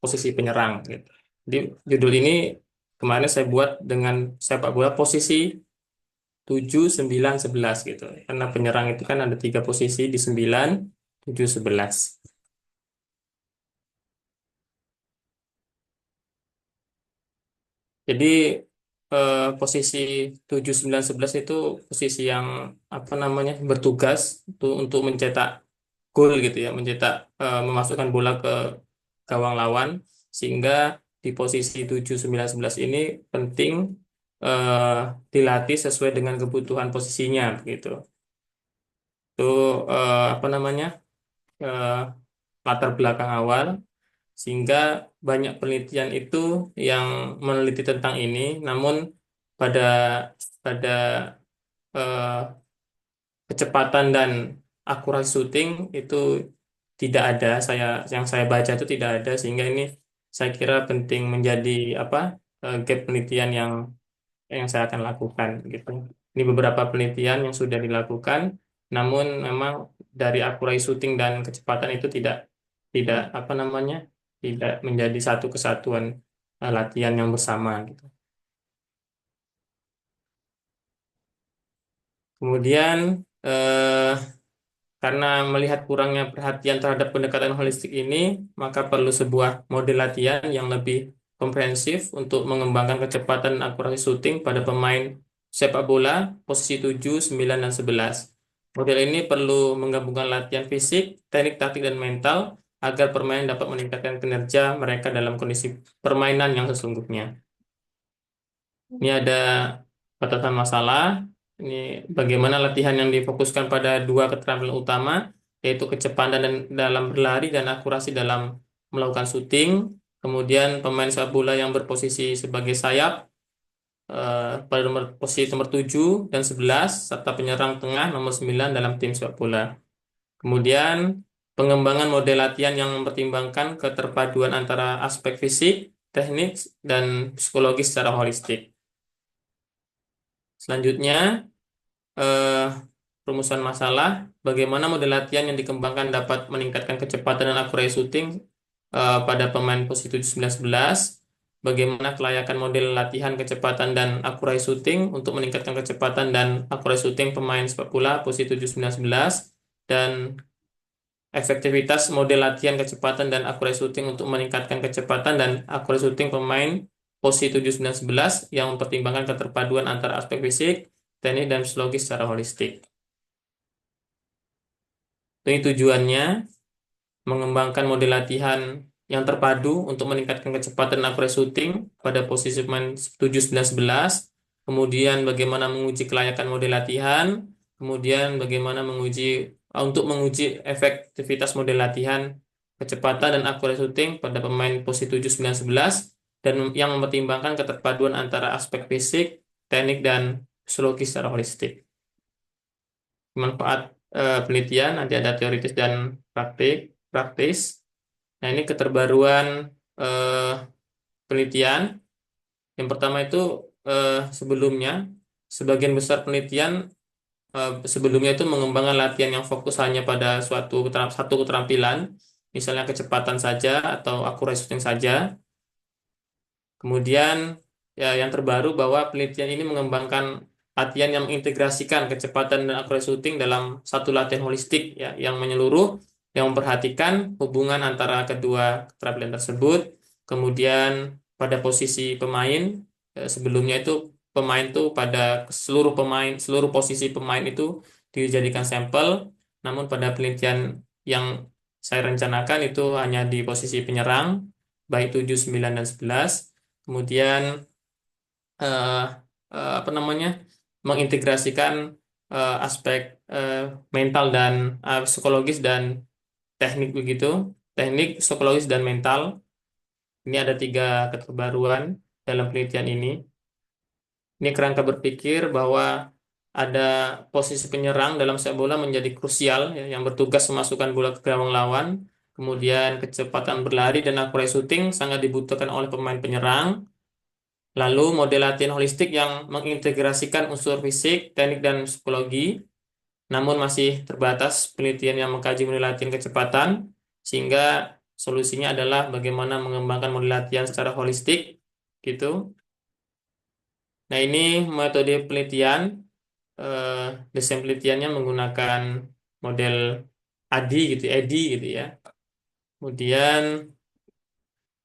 posisi penyerang gitu. Jadi judul ini kemarin saya buat dengan sepak bola posisi 7, 9, 11 gitu. Karena penyerang itu kan ada 3 posisi di 9, 7, 11. Jadi posisi 7, 9, 11 itu posisi yang bertugas untuk mencetak gol gitu ya, memasukkan bola ke gawang lawan, sehingga di posisi 7, 9, 11 ini penting dilatih sesuai dengan kebutuhan posisinya gitu. Itu latar belakang awal, sehingga banyak penelitian itu yang meneliti tentang ini, namun pada kecepatan dan akurasi syuting itu tidak ada, yang saya baca itu tidak ada, sehingga ini saya kira penting menjadi gap penelitian yang saya akan lakukan gitu. Ini beberapa penelitian yang sudah dilakukan, namun memang dari accuracy shooting dan kecepatan itu tidak tidak menjadi satu kesatuan latihan yang bersama gitu. Kemudian karena melihat kurangnya perhatian terhadap pendekatan holistik ini, maka perlu sebuah model latihan yang lebih komprehensif untuk mengembangkan kecepatan dan akurasi shooting pada pemain sepak bola posisi 7, 9, dan 11. Model ini perlu menggabungkan latihan fisik, teknik, taktik, dan mental agar pemain dapat meningkatkan kinerja mereka dalam kondisi permainan yang sesungguhnya. Ini ada batasan masalah. Ini bagaimana latihan yang difokuskan pada dua keterampilan utama, yaitu kecepatan dalam berlari dan akurasi dalam melakukan shooting. Kemudian pemain sepak bola yang berposisi sebagai sayap pada posisi nomor 7 dan 11, serta penyerang tengah nomor 9 dalam tim sepak bola. Kemudian pengembangan model latihan yang mempertimbangkan keterpaduan antara aspek fisik, teknik, dan psikologis secara holistik. Selanjutnya, rumusan masalah, bagaimana model latihan yang dikembangkan dapat meningkatkan kecepatan dan akurasi shooting pada pemain posisi 7, 9, 11, bagaimana kelayakan model latihan kecepatan dan akurasi shooting untuk meningkatkan kecepatan dan akurasi shooting pemain sepak bola posisi 7, 9, 11, dan efektivitas model latihan kecepatan dan akurasi shooting untuk meningkatkan kecepatan dan akurasi shooting pemain posisi 7, 9, 11 yang mempertimbangkan keterpaduan antara aspek fisik, teknik, dan psikologis secara holistik. Ini tujuannya mengembangkan model latihan yang terpadu untuk meningkatkan kecepatan dan akurasi shooting pada posisi pemain 7, 9, 11, kemudian bagaimana menguji kelayakan model latihan, kemudian bagaimana untuk menguji efektivitas model latihan kecepatan dan akurasi shooting pada pemain posisi 7, 9, 11, dan yang mempertimbangkan keterpaduan antara aspek fisik, teknik, dan psikologis secara holistik. Manfaat penelitian nanti ada teoritis dan praktis. Nah, ini keterbaruan penelitian. Yang pertama itu sebelumnya sebagian besar penelitian sebelumnya itu mengembangkan latihan yang fokus hanya pada satu keterampilan, misalnya kecepatan saja atau akurasi shooting saja. Kemudian yang terbaru bahwa penelitian ini mengembangkan latihan yang mengintegrasikan kecepatan dan akurasi shooting dalam satu latihan holistik ya, yang menyeluruh, yang memperhatikan hubungan antara kedua keterampilan tersebut. Kemudian pada posisi pemain, sebelumnya itu pemain itu pada seluruh posisi pemain itu dijadikan sampel, namun pada penelitian yang saya rencanakan itu hanya di posisi penyerang, baik 7, 9, dan 11. Kemudian mengintegrasikan aspek mental dan psikologis dan teknik begitu, teknik, psikologis, dan mental. Ini ada 3 keterbaruan dalam penelitian ini. Ini kerangka berpikir bahwa ada posisi penyerang dalam sepak bola menjadi krusial ya, yang bertugas memasukkan bola ke gawang lawan. Kemudian kecepatan berlari dan akurasi shooting sangat dibutuhkan oleh pemain penyerang. Lalu model latihan holistik yang mengintegrasikan unsur fisik, teknik, dan psikologi, namun masih terbatas penelitian yang mengkaji model latihan kecepatan, sehingga solusinya adalah bagaimana mengembangkan model latihan secara holistik, gitu. Nah, ini metode penelitian, desain penelitiannya menggunakan model ADI gitu ya. Kemudian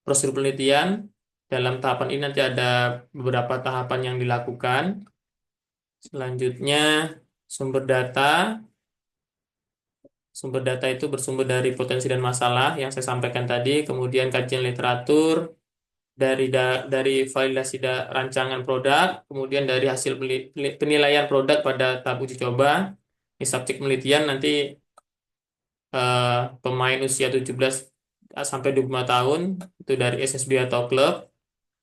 prosedur penelitian. Dalam tahapan ini nanti ada beberapa tahapan yang dilakukan. Selanjutnya, sumber data. Sumber data itu bersumber dari potensi dan masalah yang saya sampaikan tadi, kemudian kajian literatur, dari validasi rancangan produk, kemudian dari hasil penilaian produk pada tahap uji coba. Ini subjek penelitian nanti pemain usia 17 sampai 25 tahun, itu dari SSB atau klub.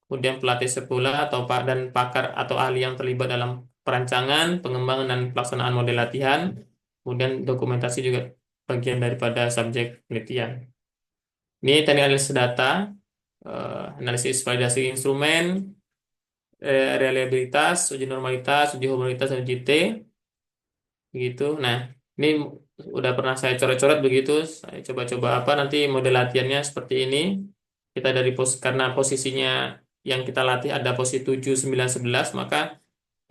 Kemudian pelatih sepak bola dan pakar atau ahli yang terlibat dalam perancangan, pengembangan, dan pelaksanaan model latihan. Kemudian dokumentasi juga bagian daripada subjek penelitian. Ini teknik analisis data, analisis validasi instrumen, reliabilitas, uji normalitas, uji homogenitas, dan uji T. Begitu. Nah, ini udah pernah saya coret-coret begitu. Saya coba-coba apa nanti model latihannya seperti ini. Kita dari karena posisinya yang kita latih ada posisi 7, 9, 11, maka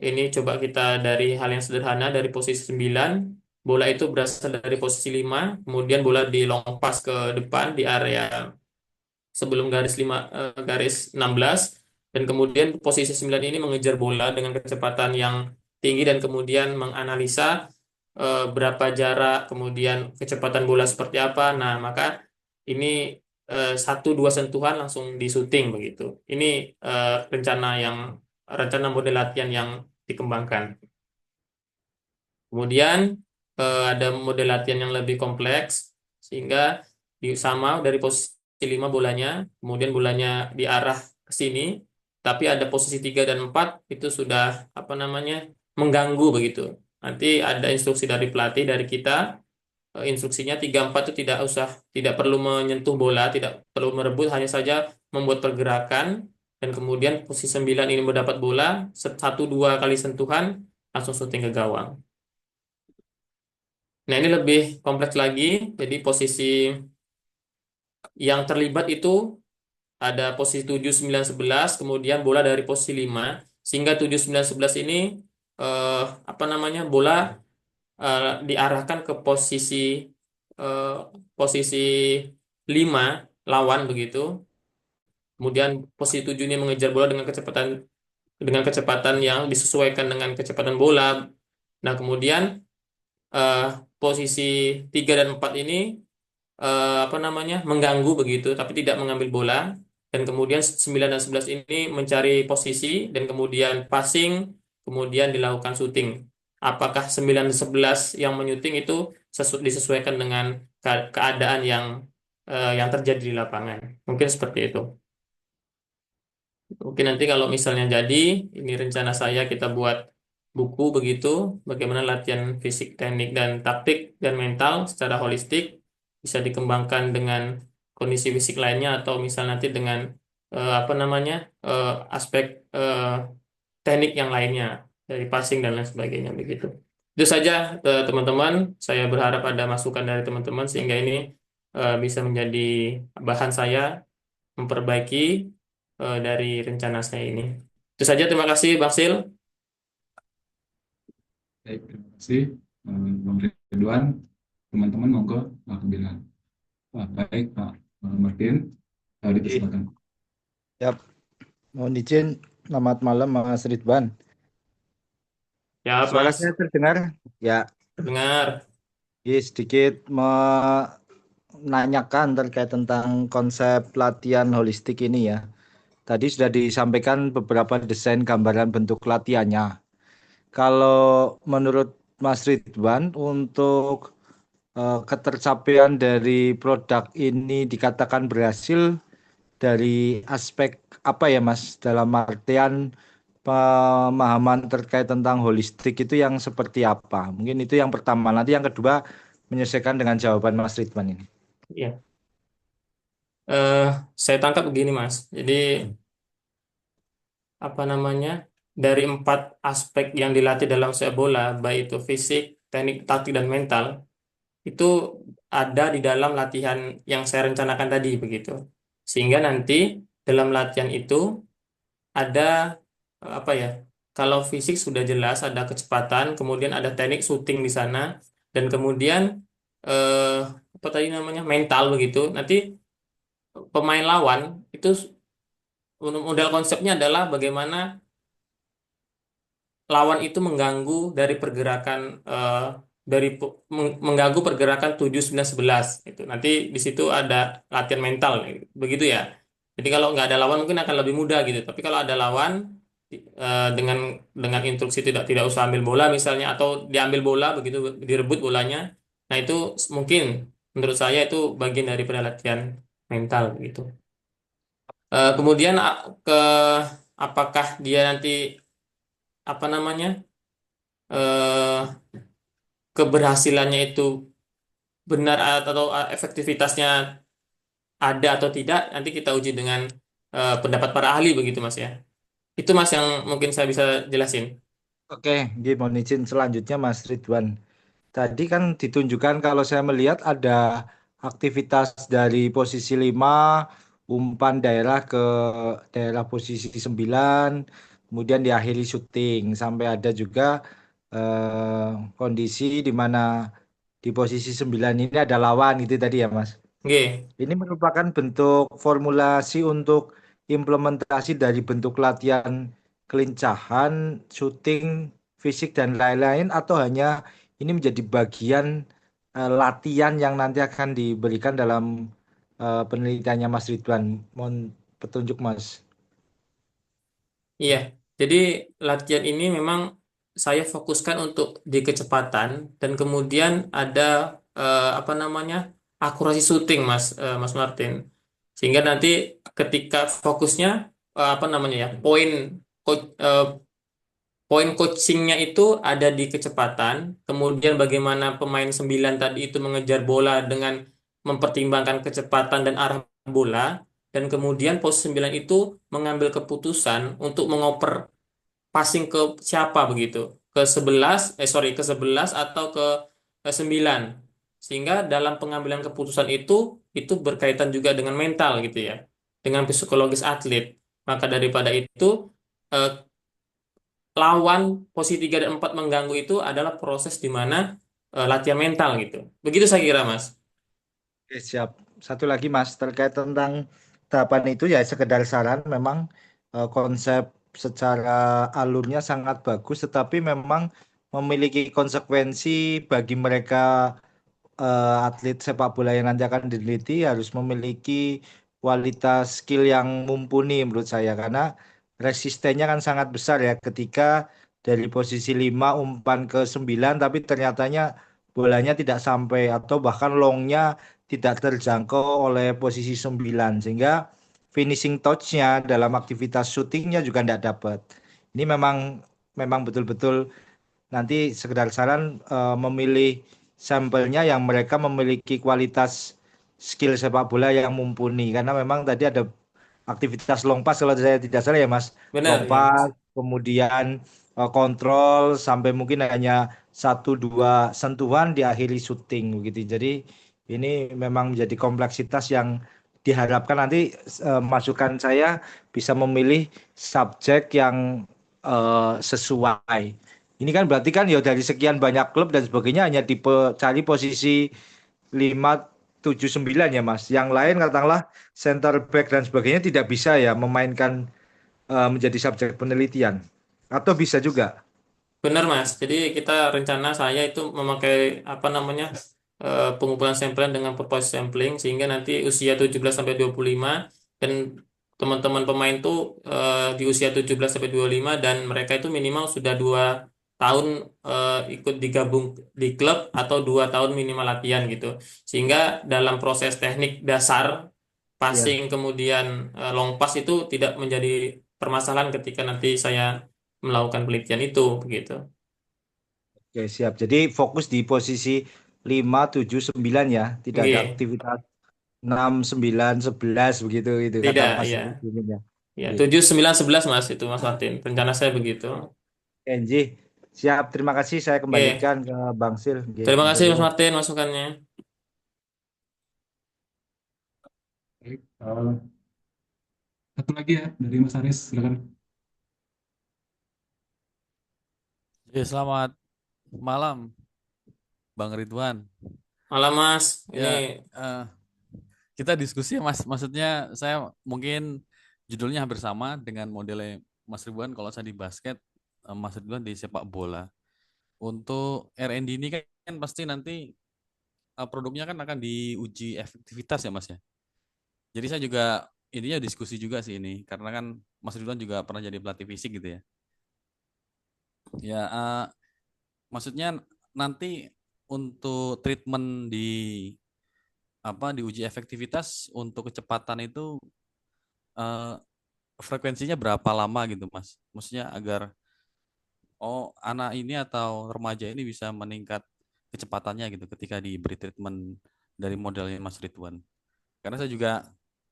ini coba kita dari hal yang sederhana dari posisi 9, bola itu berasal dari posisi 5, kemudian bola di long pass ke depan di area sebelum garis 5, garis 16, dan kemudian posisi 9 ini mengejar bola dengan kecepatan yang tinggi dan kemudian menganalisa berapa jarak, kemudian kecepatan bola seperti apa. Nah, maka ini 1-2 sentuhan langsung di syuting begitu. Ini rencana model latihan yang dikembangkan. Kemudian ada model latihan yang lebih kompleks sehingga sama dari posisi 5 bolanya, kemudian bolanya diarah ke sini, tapi ada posisi 3 dan 4 itu sudah mengganggu begitu. Nanti ada instruksi dari pelatih dari kita, instruksinya 3-4 itu tidak perlu menyentuh bola, tidak perlu merebut, hanya saja membuat pergerakan, dan kemudian posisi 9 ini mendapat bola, 1-2 kali sentuhan langsung syuting ke gawang. Nah, ini lebih kompleks lagi. Jadi posisi yang terlibat itu ada posisi 7, 9, 11, kemudian bola dari posisi 5, sehingga 7, 9, 11 ini bola diarahkan ke posisi 5 lawan begitu. Kemudian posisi 7 ini mengejar bola dengan kecepatan yang disesuaikan dengan kecepatan bola. Nah, kemudian posisi 3 dan 4 ini mengganggu begitu, tapi tidak mengambil bola. Dan kemudian 9 dan 11 ini mencari posisi dan kemudian passing, kemudian dilakukan shooting. Apakah 9 dan 11 yang menyuting itu disesuaikan dengan keadaan yang terjadi di lapangan. Mungkin seperti itu. Mungkin nanti kalau misalnya jadi, ini rencana saya kita buat buku begitu, bagaimana latihan fisik, teknik, dan taktik, dan mental secara holistik bisa dikembangkan dengan kondisi fisik lainnya, atau misalnya nanti dengan aspek teknik yang lainnya dari passing dan lain sebagainya begitu. Itu saja teman-teman, saya berharap ada masukan dari teman-teman sehingga ini bisa menjadi bahan saya memperbaiki dari rencana saya ini. Itu saja, terima kasih Bang Sil. Baik, terima kasih Bang Ridwan. Teman-teman monggo bilang. Baik Pak Martin, dipersilakan. Yap, mohon izin. Selamat malam Mas Ridwan. Ya, Suara Mas. saya terdengar? Ya. Terdengar. Sedikit menanyakan terkait tentang konsep latihan holistik ini ya. Tadi sudah disampaikan beberapa desain gambaran bentuk latihannya. Kalau menurut Mas Ridwan, untuk ketercapaian dari produk ini dikatakan berhasil dari aspek apa ya Mas? Dalam artian pemahaman terkait tentang holistik itu yang seperti apa? Mungkin itu yang pertama. Nanti yang kedua menyesuaikan dengan jawaban Mas Ridwan ini. Iya. Saya tangkap begini Mas. Jadi dari 4 aspek yang dilatih dalam sepak bola, baik itu fisik, teknik, taktik, dan mental, itu ada di dalam latihan yang saya rencanakan tadi begitu. Sehingga nanti dalam latihan itu ada kalau fisik sudah jelas ada kecepatan, kemudian ada teknik shooting di sana, dan kemudian mental begitu. Nanti pemain lawan itu model konsepnya adalah bagaimana lawan itu mengganggu dari pergerakan mengganggu pergerakan 7, 9, 11 itu. Nanti di situ ada latihan mental begitu ya. Jadi kalau nggak ada lawan mungkin akan lebih mudah gitu. Tapi kalau ada lawan dengan instruksi tidak usah ambil bola misalnya, atau diambil bola begitu, direbut bolanya. Nah, itu mungkin menurut saya itu bagian dari latihan mental gitu. Kemudian apakah dia nanti keberhasilannya itu benar atau efektivitasnya ada atau tidak, nanti kita uji dengan pendapat para ahli begitu Mas ya. Itu Mas yang mungkin saya bisa jelasin. Oke, nggih, mohon izin selanjutnya Mas Ridwan. Tadi kan ditunjukkan kalau saya melihat ada aktivitas dari posisi 5, umpan daerah ke daerah posisi 9, kemudian diakhiri syuting. Sampai ada juga kondisi di mana di posisi 9 ini ada lawan gitu tadi ya Mas. Oke. Ini merupakan bentuk formulasi untuk implementasi dari bentuk latihan kelincahan, syuting, fisik dan lain-lain, atau hanya ini menjadi bagian latihan yang nanti akan diberikan dalam penelitiannya Mas Ridwan. Mohon petunjuk Mas. Iya, jadi latihan ini memang saya fokuskan untuk di kecepatan dan kemudian ada apa namanya akurasi syuting, Mas Martin. Sehingga nanti ketika fokusnya apa namanya ya poin coachingnya itu ada di kecepatan, kemudian bagaimana pemain 9 tadi itu mengejar bola dengan mempertimbangkan kecepatan dan arah bola, dan kemudian pos 9 itu mengambil keputusan untuk mengoper passing ke siapa begitu, ke 11 atau ke 9. Sehingga dalam pengambilan keputusan itu berkaitan juga dengan mental gitu ya, dengan psikologis atlet. Maka daripada itu eh, lawan posisi 3 dan 4 mengganggu itu adalah proses di mana latihan mental gitu. Begitu saya kira, Mas. Oke, siap. Satu lagi Mas, terkait tentang tahapan itu ya sekedar saran, memang konsep secara alurnya sangat bagus, tetapi memang memiliki konsekuensi bagi mereka atlet sepak bola yang nanti akan diteliti harus memiliki kualitas skill yang mumpuni menurut saya, karena resistennya kan sangat besar ya ketika dari posisi 5 umpan ke 9 tapi ternyatanya bolanya tidak sampai atau bahkan longnya tidak terjangkau oleh posisi 9, sehingga finishing touch-nya dalam aktivitas syutingnya juga tidak dapat. Ini memang memang betul-betul nanti sekedar saran memilih sampelnya yang mereka memiliki kualitas skill sepak bola yang mumpuni, karena memang tadi ada aktivitas long pass kalau saya tidak salah ya Mas, Benar, long ya, Mas. pass kemudian kontrol sampai mungkin hanya 1-2 sentuhan diakhiri syuting begitu. Jadi ini memang menjadi kompleksitas yang diharapkan nanti masukan saya bisa memilih subjek yang sesuai. Ini kan berarti kan ya dari sekian banyak klub dan sebagainya hanya dicari posisi 5, 7, 9 ya Mas. Yang lain katakanlah center back dan sebagainya tidak bisa ya memainkan menjadi subjek penelitian. Atau bisa juga. Benar, Mas. Jadi kita rencana saya itu memakai apa namanya pengumpulan sampel dengan purpose sampling sehingga nanti usia 17 sampai 25 dan teman-teman pemain tuh di usia 17 sampai 25 dan mereka itu minimal sudah 2 tahun ikut digabung di klub atau 2 tahun minimal latihan gitu. Sehingga dalam proses teknik dasar passing kemudian long pass itu tidak menjadi permasalahan ketika nanti saya melakukan penelitian itu begitu. Oke, siap. Jadi fokus di posisi 5, 7, 9 ya. Tidak ada Oke. aktivitas 6, 9, 11 begitu itu kata Tidak, Mas ya. sebelumnya. Ya, Oke. 7, 9, 11 Mas itu Mas Martin. Rencana saya begitu. Enji, siap. Terima kasih. Saya Oke. kembalikan ke Bang Sil. Oke, Terima kasih Mas matur nuwun. Martin masukannya. Baik, satu lagi ya dari Mas Aris, silakan. Ya, selamat malam, Bang Ridwan. Malam Mas, Ya, ini kita diskusi Mas. Maksudnya saya mungkin judulnya hampir sama dengan modelnya Mas Ridwan. Kalau saya di basket, Mas Ridwan di sepak bola. Untuk R&D ini kan pasti nanti produknya kan akan diuji efektivitas ya Mas ya. Jadi saya juga intinya diskusi juga sih ini, karena kan Mas Ridwan juga pernah jadi pelatih fisik gitu ya. Ya, maksudnya nanti untuk treatment di uji efektivitas untuk kecepatan itu frekuensinya berapa lama gitu Mas? Maksudnya agar anak ini atau remaja ini bisa meningkat kecepatannya gitu ketika diberi treatment dari modelnya Mas Ridwan. Karena saya juga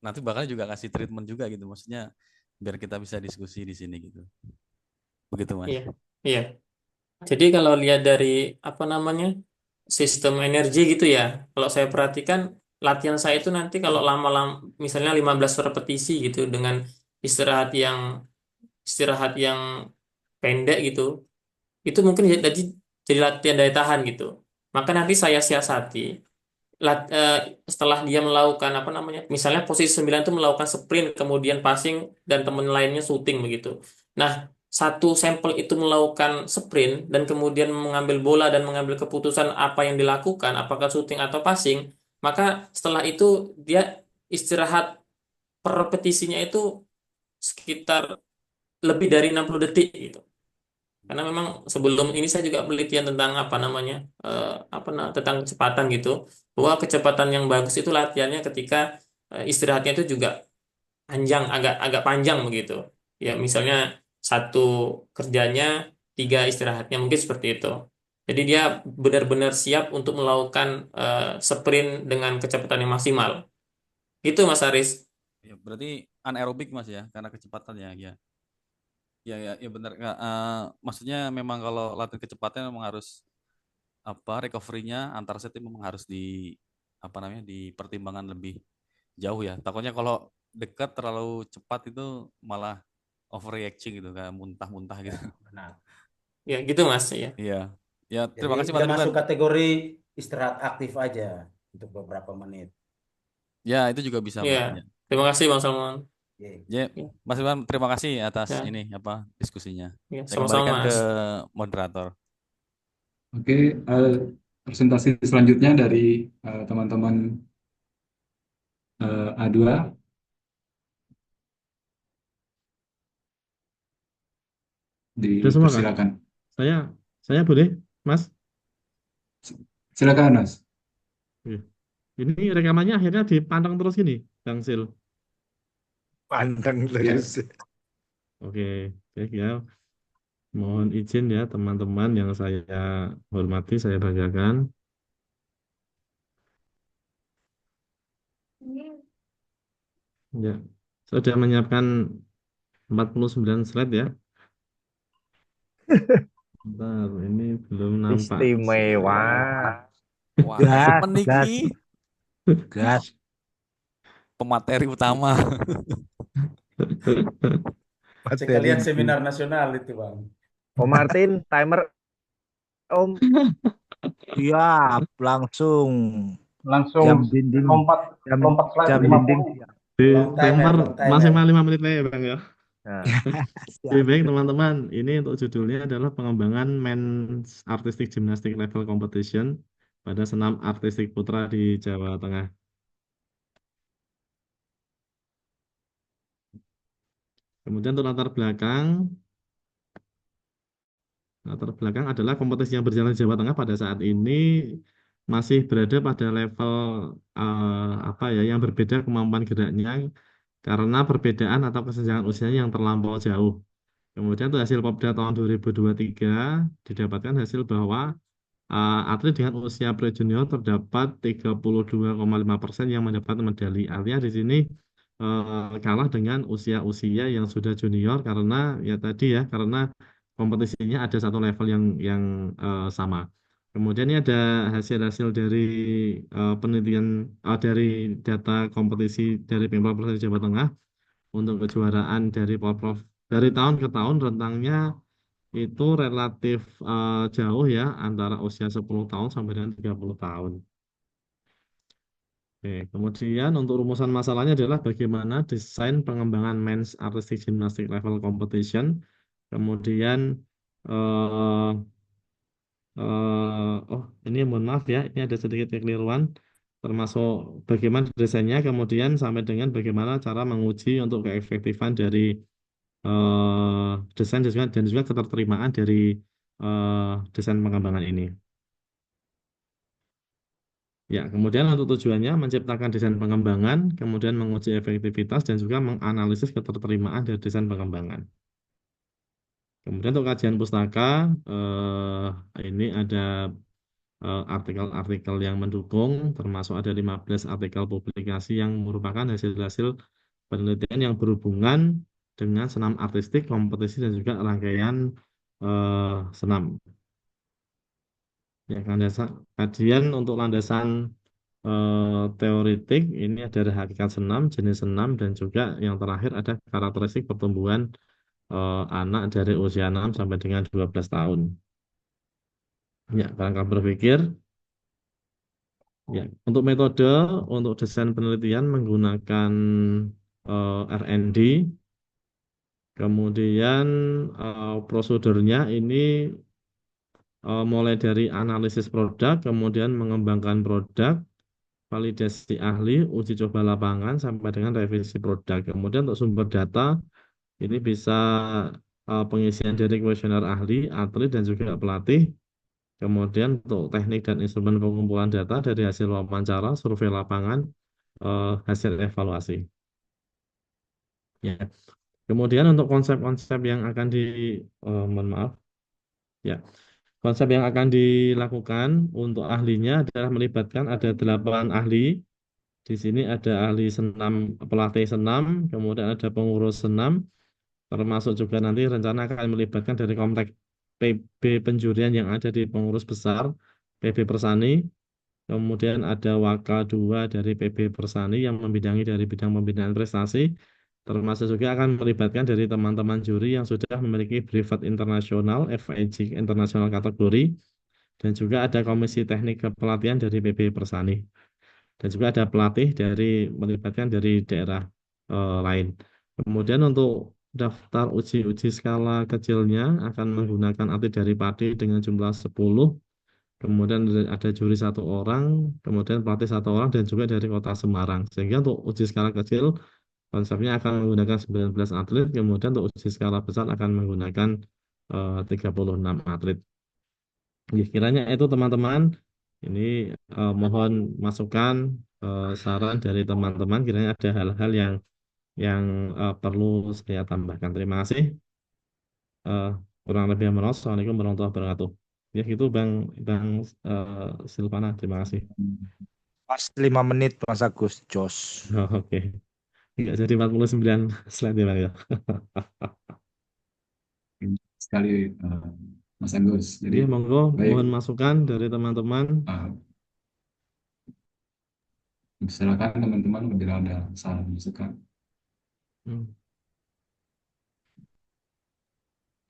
nanti bakal juga kasih treatment juga gitu, maksudnya biar kita bisa diskusi di sini gitu. Begitu Mas. Iya, iya. Jadi kalau lihat dari apa namanya sistem energi gitu ya, kalau saya perhatikan latihan saya itu nanti kalau lama-lama misalnya 15 repetisi gitu dengan istirahat yang istirahat yang pendek gitu, itu mungkin jadi latihan daya tahan gitu. Maka nanti saya siasati setelah dia melakukan apa namanya, misalnya posisi 9 itu melakukan sprint, kemudian passing dan teman lainnya shooting begitu. Nah, satu sampel itu melakukan sprint dan kemudian mengambil bola dan mengambil keputusan apa yang dilakukan, apakah shooting atau passing, maka setelah itu dia istirahat per repetisinya itu sekitar lebih dari 60 detik gitu. Karena memang sebelum ini saya juga penelitian tentang apa namanya tentang kecepatan gitu, bahwa kecepatan yang bagus itu latihannya ketika istirahatnya itu juga panjang, agak agak panjang begitu. Ya misalnya satu kerjanya, 3 istirahatnya mungkin seperti itu. Jadi dia benar-benar siap untuk melakukan sprint dengan kecepatan yang maksimal. Gitu Mas Aris. Ya, berarti anaerobik Mas ya, karena kecepatannya ya. Ya benar. Maksudnya memang kalau latihan kecepatan memang harus recovery-nya antar set itu memang harus dipertimbangkan lebih jauh ya. Takutnya kalau dekat terlalu cepat itu malah overreacting gitu, kayak muntah-muntah gitu. Benar. Ya gitu Mas ya. Iya. Ya, terima Jadi kasih Mas dia Ridwan. masuk kategori istirahat aktif aja untuk beberapa menit. Ya, itu juga bisa, Iya. Mas. Ya. Terima kasih Bang Salman. Ya, Mas Ridwan, terima kasih atas Ya. ini diskusinya. Ya, Saya sama-sama, kembalikan ke Mas. moderator. Oke, presentasi selanjutnya dari teman-teman A2. Sudah semua kan? Dipersilakan. Saya boleh, Mas? Silakan, Mas. Ini rekamannya akhirnya dipantang terus gini, Bang Sil. Pantang terus. Oke, baik ya. Mohon izin ya teman-teman yang saya hormati, saya banggakan. Ya, saya sudah menyiapkan 49 slide ya. Bentar, ini belum nampak. Istimewa. Wah, Gas, meniki gas. pemateri utama. Sekalian seminar nasional itu, Bang. Om Martin, timer Om. Siap, langsung. Jam dinding. lompat slide jam 50. dinding. Di Long timer, timer long timer. maksimal 5 menit ya Bang ya. Nah, Oke, baik teman-teman, ini untuk judulnya adalah pengembangan Men's Artistic Gymnastic Level Competition pada senam artistik putra di Jawa Tengah. Kemudian untuk latar belakang adalah kompetisi yang berjalan di Jawa Tengah pada saat ini masih berada pada level yang berbeda kemampuan geraknya karena perbedaan atau kesenjangan usianya yang terlampau jauh. Kemudian untuk hasil Popda tahun 2023 didapatkan hasil bahwa atlet dengan usia pre-junior terdapat 32,5% yang mendapat medali. Artinya di sini kalah dengan usia-usia yang sudah junior karena ya tadi ya karena kompetisinya ada satu level yang sama. Kemudian ini ada hasil-hasil dari penelitian dari data kompetisi dari Pemprov Provinsi Jawa Tengah untuk kejuaraan dari Porprov dari tahun ke tahun rentangnya itu relatif jauh ya antara usia 10 tahun sampai dengan 30 tahun. Oke, kemudian untuk rumusan masalahnya adalah bagaimana desain pengembangan Men's Artistic Gymnastic Level Competition. Kemudian ini mohon maaf ya, ini ada sedikit kekeliruan termasuk bagaimana desainnya, kemudian sampai dengan bagaimana cara menguji untuk keefektifan dari desain dan juga keterterimaan dari desain pengembangan ini. Ya, kemudian untuk tujuannya menciptakan desain pengembangan, kemudian menguji efektivitas dan juga menganalisis keterterimaan dari desain pengembangan. Kemudian untuk kajian pustaka ini ada artikel-artikel yang mendukung, termasuk ada 15 artikel publikasi yang merupakan hasil-hasil penelitian yang berhubungan dengan senam artistik, kompetisi, dan juga rangkaian senam. Ya, kajian untuk landasan teoritik ini ada hakikat senam, jenis senam, dan juga yang terakhir ada karakteristik pertumbuhan anak dari usia 6 sampai dengan 12 tahun. Ya, barangkali berpikir. Ya, untuk metode, untuk desain penelitian menggunakan R&D, kemudian prosedurnya ini mulai dari analisis produk, kemudian mengembangkan produk, validasi ahli, uji coba lapangan, sampai dengan revisi produk. Kemudian untuk sumber data, ini bisa pengisian dari kuesioner ahli, atlet, dan juga pelatih. Kemudian untuk teknik dan instrumen pengumpulan data dari hasil wawancara, survei lapangan, hasil evaluasi. Ya. Kemudian untuk konsep-konsep yang akan mohon maaf, ya, konsep yang akan dilakukan untuk ahlinya adalah melibatkan ada 8 ahli. Di sini ada ahli senam, pelatih senam, kemudian ada pengurus senam, termasuk juga nanti rencana akan melibatkan dari kompleks PB penjurian yang ada di pengurus besar PB Persani, kemudian ada Waka 2 dari PB Persani yang membidangi dari bidang pembinaan prestasi, termasuk juga akan melibatkan dari teman-teman juri yang sudah memiliki brevet internasional, FIG internasional kategori, dan juga ada komisi teknik kepelatihan dari PB Persani. Dan juga ada pelatih dari melibatkan dari daerah lain. Kemudian untuk daftar uji skala kecilnya akan menggunakan atlet dari Padi dengan jumlah 10, kemudian ada juri 1 orang, kemudian pelatih 1 orang, dan juga dari kota Semarang. Sehingga untuk uji skala kecil konsepnya akan menggunakan 19 atlet, kemudian untuk uji skala besar akan menggunakan 36 atlet. Ya, kiranya itu teman-teman. Ini mohon masukan, saran dari teman-teman. Kiranya ada hal-hal yang perlu saya tambahkan. Terima kasih. Kurang lebih mohon. Assalamualaikum warahmatullahi wabarakatuh. Ya gitu Bang Silvana. Terima kasih. Pas 5 menit Mas Agus, Jos. Oke. Enggak jadi 49 slide ya Bang ya. Sekali Mas Agus. Jadi Ya, monggo baik. mohon masukan dari teman-teman. Silakan teman-teman bila ada saran masukan.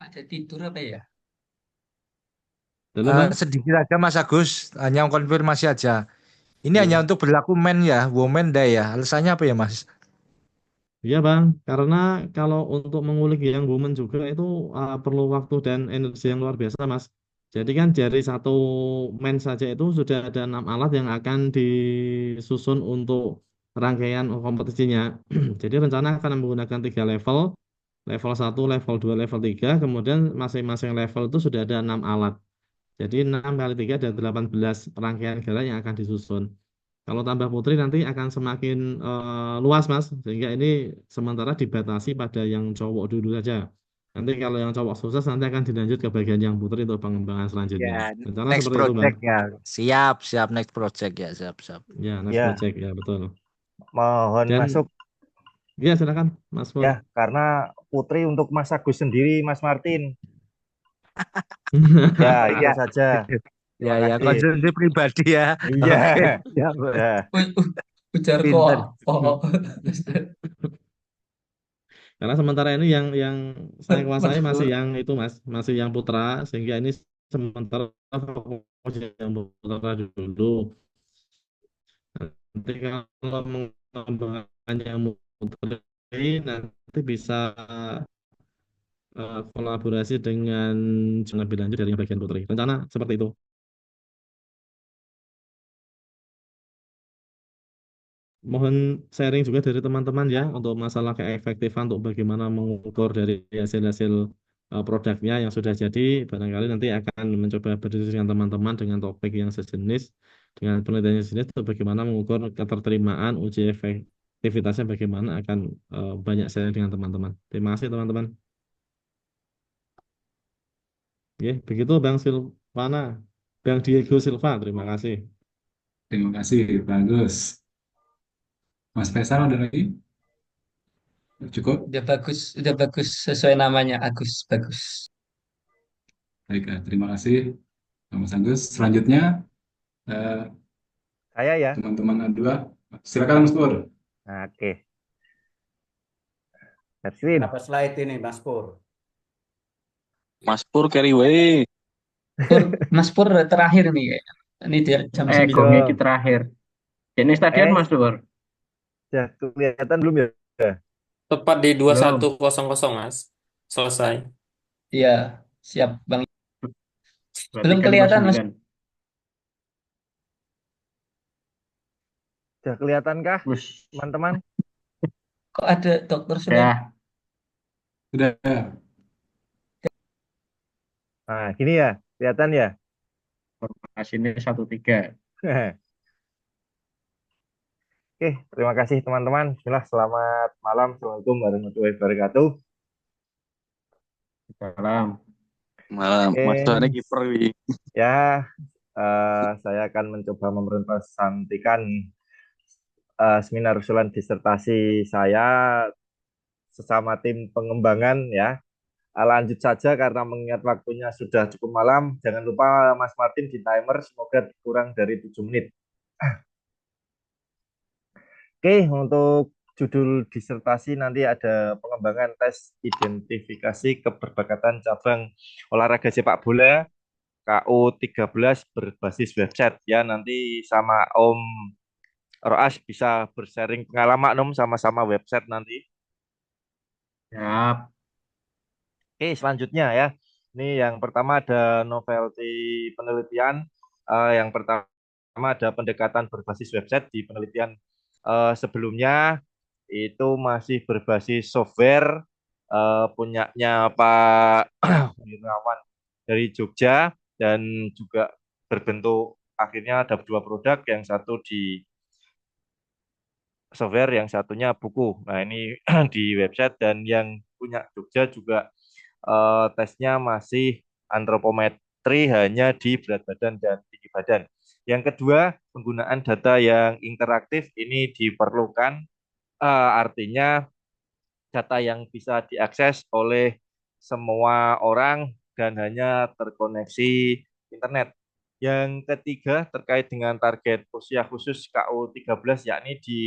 Ada tidur apa ya? Sedikit aja Mas Agus, hanya konfirmasi aja. Ini hanya untuk berlaku men ya, women day ya. Alasannya apa ya Mas? Iya Bang, karena kalau untuk mengulik yang woman juga itu perlu waktu dan energi yang luar biasa Mas. Jadi kan dari satu men saja itu sudah ada 6 alat yang akan disusun untuk rangkaian kompetisinya. Jadi rencana akan menggunakan 3 level, level 1, level 2, level 3, kemudian masing-masing level itu sudah ada 6 alat. Jadi 6 kali 3 ada 18 rangkaian gala yang akan disusun. Kalau tambah putri nanti akan semakin luas Mas, sehingga ini sementara dibatasi pada yang cowok dulu saja. Nanti kalau yang cowok sukses nanti akan dilanjut ke bagian yang putri untuk pengembangan selanjutnya. Ya, Rencana next seperti itu Bang. project ya. Siap next project ya, siap. Ya, next Ya. project ya betul. Mohon Dan masuk. ya silakan Mas Pur. Ya, karena putri untuk Mas Agus sendiri, Mas Martin. Ya, itu saja. Ya, Terima kasih. konsumsi pribadi ya. Iya. Oke, Ya. Ujar Pinter. kok. Karena sementara ini yang saya kuasai masih yang itu Mas, masih yang putra, sehingga ini sementara fokus yang putra dulu. Nanti kalau mengembangkan yang putri nanti bisa kolaborasi dengan lebih lanjut dari yang bagian putri. Rencana seperti itu. Mohon sharing juga dari teman-teman ya untuk masalah keefektifan untuk bagaimana mengukur dari hasil-hasil produknya yang sudah jadi. Barangkali nanti akan mencoba berdiskusi dengan teman-teman dengan topik yang sejenis, dengan penelitian yang sejenis untuk bagaimana mengukur keterterimaan, uji efektivitasnya bagaimana akan banyak sharing dengan teman-teman. Terima kasih teman-teman. Ya, begitu Bang Silvana. Bang Diego Silva. Terima kasih. Terima kasih, bagus. Mas Faisal ada lagi? Cukup? Udah bagus sesuai namanya Agus, bagus. Baik, terima kasih Mas Agus. Selanjutnya Saya ya. teman-teman A2. Silakan Mas Pur. Oke. Catherine. Berapa slide ini Mas Pur? Mas Pur carry way. Mas Pur terakhir nih kayaknya. Ini dia jam 9. Gongeki terakhir. Ini stadion Mas Pur. Ya, kelihatan belum ya? Tepat di 21.00 Mas. Selesai. Iya, siap Bang. Berarti Belum kan kelihatan Mas. 9. Sudah kelihatankah, teman-teman? Kok ada dokter sudah? Sudah. Nah, gini ya, kelihatan ya? Hasilnya 1-3. Oke, terima kasih teman-teman. Bismillah, selamat malam. Assalamualaikum warahmatullahi wabarakatuh. Salam. Malam. Mas Doni kiper wi. Ya, saya akan mencoba merepresentasikan seminar usulan disertasi saya sesama tim pengembangan ya. Lanjut saja karena mengingat waktunya sudah cukup malam. Jangan lupa Mas Martin di timer, semoga kurang dari 7 menit. Oke, untuk judul disertasi nanti ada pengembangan tes identifikasi keberbakat cabang olahraga sepak bola KU 13 berbasis website ya. Nanti sama Om Roas bisa bersharing pengalaman Om sama-sama website nanti. Siap. Oke, selanjutnya ya. Ini yang pertama ada novelty penelitian. Yang pertama ada pendekatan berbasis website di penelitian sebelumnya itu masih berbasis software punyanya Pak Wirnawan dari Jogja dan juga berbentuk akhirnya ada 2 produk, yang satu di software, yang satunya buku. Nah ini di website, dan yang punya Jogja juga tesnya masih antropometri hanya di berat badan dan tinggi badan. Yang kedua, penggunaan data yang interaktif ini diperlukan, artinya data yang bisa diakses oleh semua orang dan hanya terkoneksi internet. Yang ketiga, terkait dengan target usia khusus KU 13, yakni di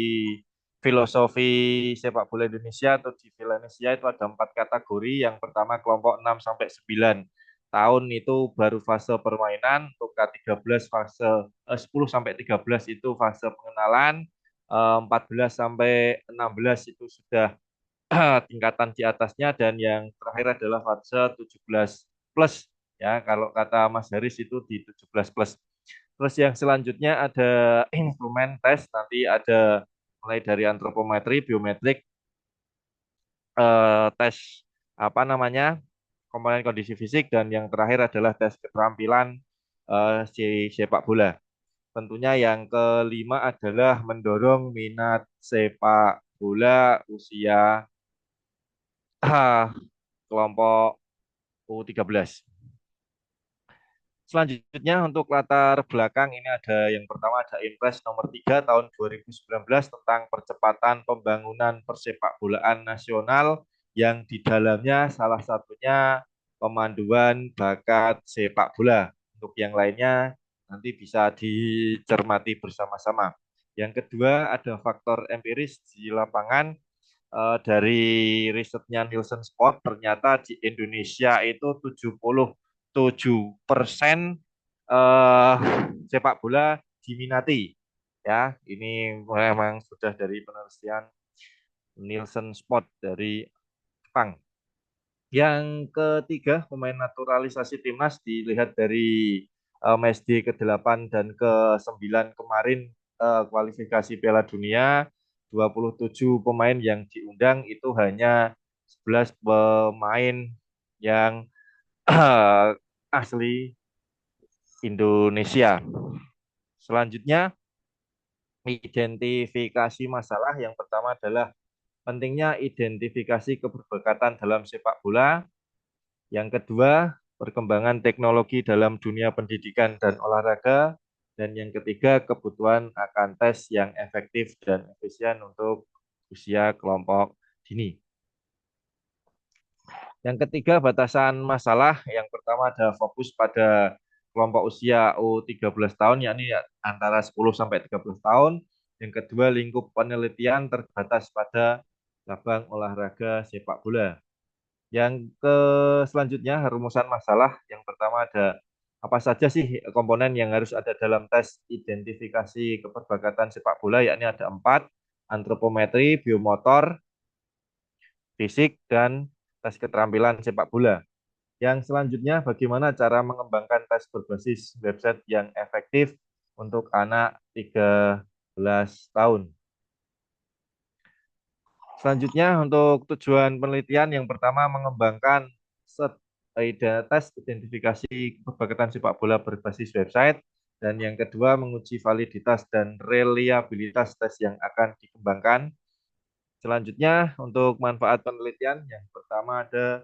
filosofi sepak bola Indonesia atau di Indonesia itu ada 4 kategori. Yang pertama kelompok 6-9 tahun itu baru fase permainan, untuk K13 fase 10-13 itu fase pengenalan, 14-16 itu sudah tingkatan di atasnya, dan yang terakhir adalah fase 17 plus ya, kalau kata Mas Haris itu di 17 plus. Terus yang selanjutnya ada instrumen tes, nanti ada mulai dari antropometri, biometrik, tes komponen kondisi fisik, dan yang terakhir adalah tes keterampilan sepak bola. Tentunya yang kelima adalah mendorong minat sepak bola usia kelompok U13. Selanjutnya untuk latar belakang ini ada yang pertama ada Impres nomor 3 tahun 2019 tentang percepatan pembangunan persepak bolaan nasional, yang di dalamnya salah satunya pemanduan bakat sepak bola. Untuk yang lainnya nanti bisa dicermati bersama-sama. Yang kedua ada faktor empiris di lapangan. Dari risetnya Nielsen Sport, ternyata di Indonesia itu 77% sepak bola diminati. Ya, ini memang sudah dari penelitian Nielsen Sport dari Jepang. Yang ketiga, pemain naturalisasi timnas dilihat dari matchday ke-8 dan ke-9 kemarin kualifikasi Piala Dunia, 27 pemain yang diundang itu hanya 11 pemain yang asli Indonesia. Selanjutnya, identifikasi masalah. Yang pertama adalah pentingnya identifikasi keberbakatan dalam sepak bola. Yang kedua, perkembangan teknologi dalam dunia pendidikan dan olahraga, dan yang ketiga, kebutuhan akan tes yang efektif dan efisien untuk usia kelompok dini. Yang ketiga, batasan masalah. Yang pertama ada fokus pada kelompok usia U13 tahun, yakni antara 10 sampai 13 tahun. Yang kedua, lingkup penelitian terbatas pada cabang olahraga sepak bola. Yang selanjutnya, rumusan masalah. Yang pertama ada apa saja sih komponen yang harus ada dalam tes identifikasi keperbakatan sepak bola, yakni ada 4, antropometri, biomotor, fisik, dan tes keterampilan sepak bola. Yang selanjutnya, bagaimana cara mengembangkan tes berbasis website yang efektif untuk anak 13 tahun. Selanjutnya, untuk tujuan penelitian, yang pertama mengembangkan tes identifikasi keperbakatan sepak bola berbasis website, dan yang kedua menguji validitas dan reliabilitas tes yang akan dikembangkan. Selanjutnya, untuk manfaat penelitian, yang pertama ada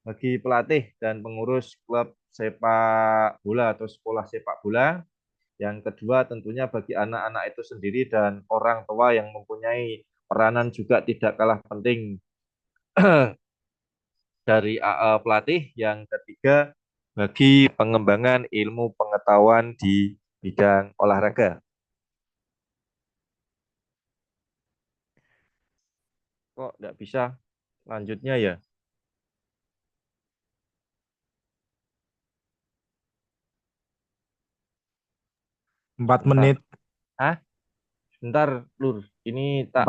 bagi pelatih dan pengurus klub sepak bola atau sekolah sepak bola. Yang kedua, tentunya bagi anak-anak itu sendiri dan orang tua yang mempunyai peranan juga tidak kalah penting dari pelatih. Yang ketiga, bagi pengembangan ilmu pengetahuan di bidang olahraga. Kok tidak bisa lanjutnya ya? Empat menit. Hah? Sebentar, Lur. Ini tak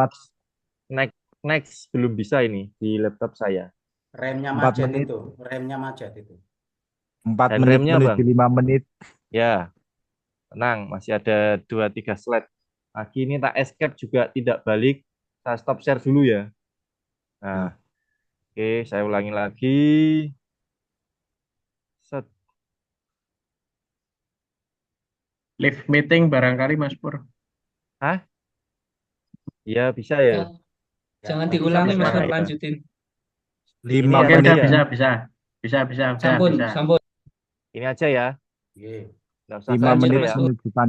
next belum bisa ini di laptop saya. Remnya 4 macet menit. itu, remnya macet itu. 4 Dan menit remnya, menuju Bang? 5 menit. Ya, tenang, masih ada 2-3 slide. Lagi ini tak escape juga tidak balik. Saya stop share dulu ya. Nah, oke, saya ulangi lagi. Set. Live meeting barangkali Mas Pur. Hah? Iya, bisa ya. Jangan Masih diulangi sampai Mas mana Pur, ya? lanjutin. 5 Ini Oke, aja udah menit. ya. bisa. Sampun, Bisa. sampun. Ini aja ya. Iya. Nggak usah 5 Lanjut itu menit ya. Mas Pur. menuju pan.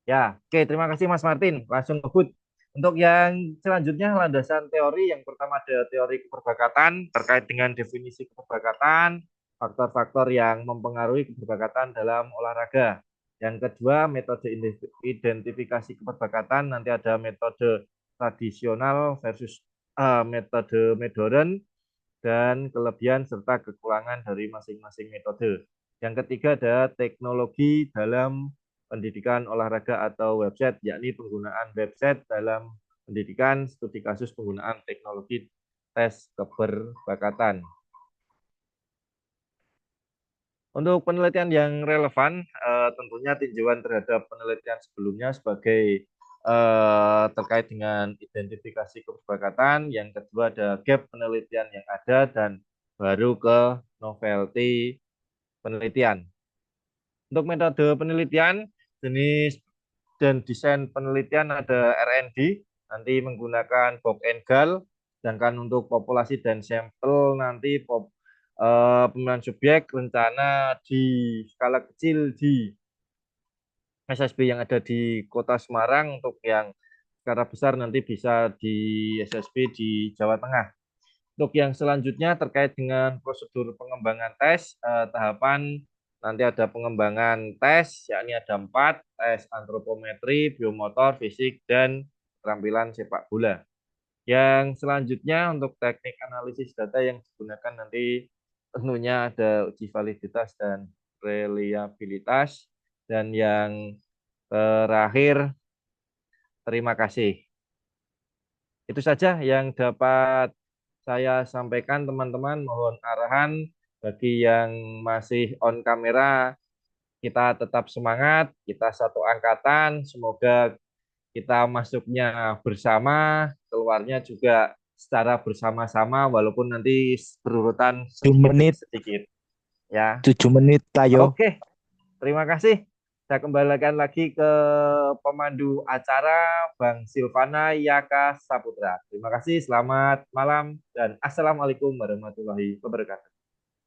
Ya, oke, terima kasih Mas Martin. Langsung ngebut. Untuk yang selanjutnya, landasan teori. Yang pertama ada teori keperbakatan terkait dengan definisi keperbakatan, faktor-faktor yang mempengaruhi keperbakatan dalam olahraga. Yang kedua, metode identifikasi keperbakatan. Nanti ada metode tradisional versus metode modern, dan kelebihan serta kekurangan dari masing-masing metode. Yang ketiga ada teknologi dalam pendidikan olahraga atau website, yakni penggunaan website dalam pendidikan, studi kasus penggunaan teknologi tes keperbakatan. Untuk penelitian yang relevan, tentunya tinjauan terhadap penelitian sebelumnya sebagai terkait dengan identifikasi keperbakatan. Yang kedua ada gap penelitian yang ada, dan baru ke novelty penelitian. Untuk metode penelitian, jenis dan desain penelitian ada R&D, nanti menggunakan box and gal, sedangkan untuk populasi dan sampel nanti pemilihan subjek rencana di skala kecil di SSB yang ada di Kota Semarang, untuk yang secara besar nanti bisa di SSB di Jawa Tengah. Untuk yang selanjutnya terkait dengan prosedur pengembangan tes, tahapan nanti ada pengembangan tes, yakni ada 4, tes antropometri, biomotor, fisik, dan keterampilan sepak bola. Yang selanjutnya untuk teknik analisis data yang digunakan nanti tentunya ada uji validitas dan reliabilitas. Dan yang terakhir, terima kasih. Itu saja yang dapat saya sampaikan, teman-teman. Mohon arahan bagi yang masih on kamera, kita tetap semangat, kita satu angkatan, semoga kita masuknya bersama, keluarnya juga secara bersama-sama, walaupun nanti berurutan 7 menit. sedikit. Ya. 7 menit, ayo. Oke, terima kasih. Saya kembalikan lagi ke pemandu acara, Bang Silvana Yaka Saputra. Terima kasih, selamat malam, dan assalamualaikum warahmatullahi wabarakatuh.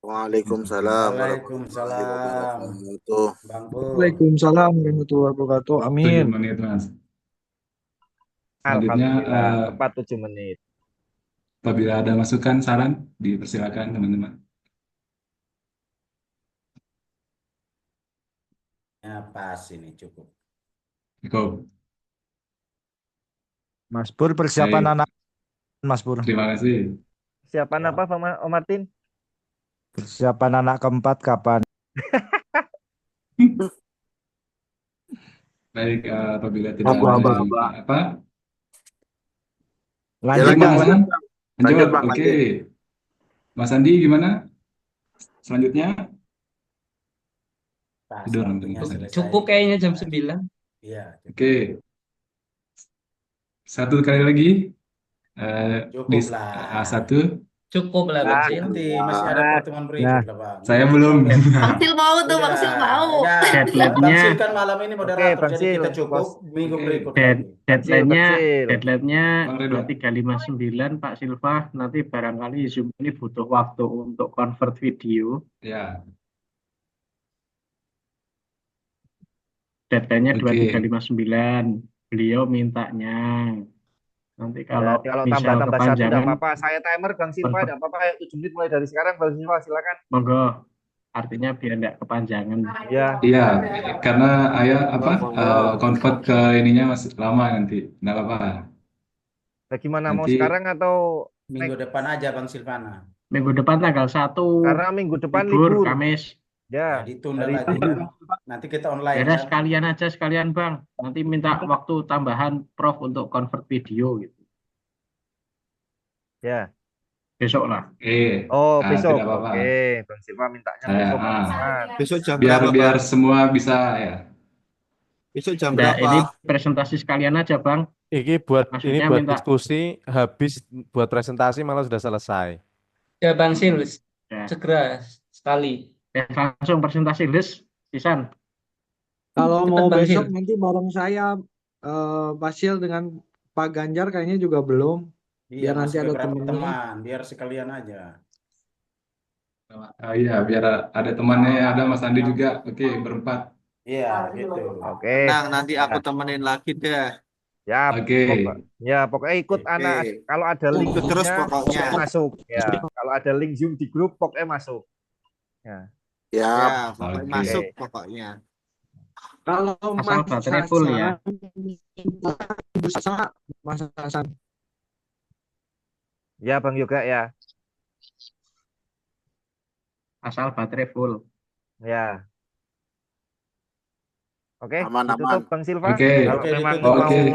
Waalaikumsalam warahmatullahi Waalaikumsalam, wabarakatuh. Bang Pur. Waalaikumsalam warahmatullahi wabarakatuh. 7 Amin. menit, Mas. Selanjutnya, Alhamdulillah, tepat 7 menit. apabila ada masukan, saran, dipersilakan teman-teman. Ya, pas ini cukup. Cukup. Mas Pur, persiapan Baik, anak Mas Pur. terima kasih. Siapan apa, Om Martin? Persiapan anak keempat kapan? Baik, apabila tidak Apa, ada apa? apa, Lanjut, gimana, Bang. Bang? Lanjut, Lanjut, Bang, oke. lanjut. Mas Andi gimana? Selanjutnya, Pas tidur waktunya mungkin. selesai. Cukup kayaknya jam 9. Iya, Oke, satu kali lagi. Di cukup lah. A1. Cukup lah, Bang Sil. Nanti masih ada pertemuan berikut lah, Bang. Saya Ini belum. Bang Sil mau tuh, Bang Sil mau. Ya, Bang Deadline-nya Sil kan malam ini moderator, Bang jadi Sil, kita cukup bos. minggu Oke. berikut dead, lagi. deadline-nya Bang deadline-nya Bang Ridwan. 359 Pak Silva. Nanti barangkali Zoom ini butuh waktu untuk convert video. Ya, Deadline-nya oke. 2359. Beliau mintanya. Nanti Ya, kalau kalau misal tambah-tambah satu tidak kepanjangan, apa-apa. Saya timer Bang Silva, tidak apa-apa. Ayo 7 menit mulai dari sekarang, Bang Silva, silakan. monggo. Artinya biar tidak kepanjangan. Ya, Iya, karena ayah apa convert ke ininya masih lama nanti. Nggak apa-apa. bagaimana mau Nanti sekarang atau Minggu depan aja, Bang Silvana. Minggu depan tanggal 1 karena minggu depan libur, libur. Kamis. Ya, Ya, ditunda hari lagi itu. kan. Nanti kita online Ya udah, kan. sekalian Bang. Nanti minta waktu tambahan Prof untuk convert video gitu. Ya. Besok lah. Oh, besok. tidak apa-apa. Oke, Bang Silva mintanya Saya, besok. teman-teman. Besok jam biar berapa, Bang? semua bisa ya. Besok jam Nah, berapa? ini presentasi sekalian aja, Bang. Ini buat Maksudnya buat minta diskusi, habis buat presentasi malah sudah selesai. Ya, Bang Sil, ya, segera sekali. langsung presentasi list, Sisan. Kalau Cepat, mau Bang besok Sil. nanti bareng saya, Pak Sil dengan Pak Ganjar kayaknya juga belum. Iya, Biar nanti masih ada beberapa temennya. teman, biar sekalian aja. Iya, biar ada temannya, ada Mas Andi juga. Oke, berempat. Iya, gitu. Oke. Tenang, nanti aku temenin lagi deh. Ya, Oke. pokoknya ikut anak. Kalau ada link Ikut terus Zoom-nya, pokoknya. masuk. Ya, kalau ada link Zoom di grup, pokoknya masuk. Ya. Ya, pokoknya Oke. masuk pokoknya. Kalau Asal Mas baterai full ya. bisa Mas Hasan. Ya, Bang Yoga ya. Asal baterai full. Ya. Oke, Aman, ditutup aman. Bang Silva. Oke. Kalau Oke, memang ditutup, mau Oke. mulai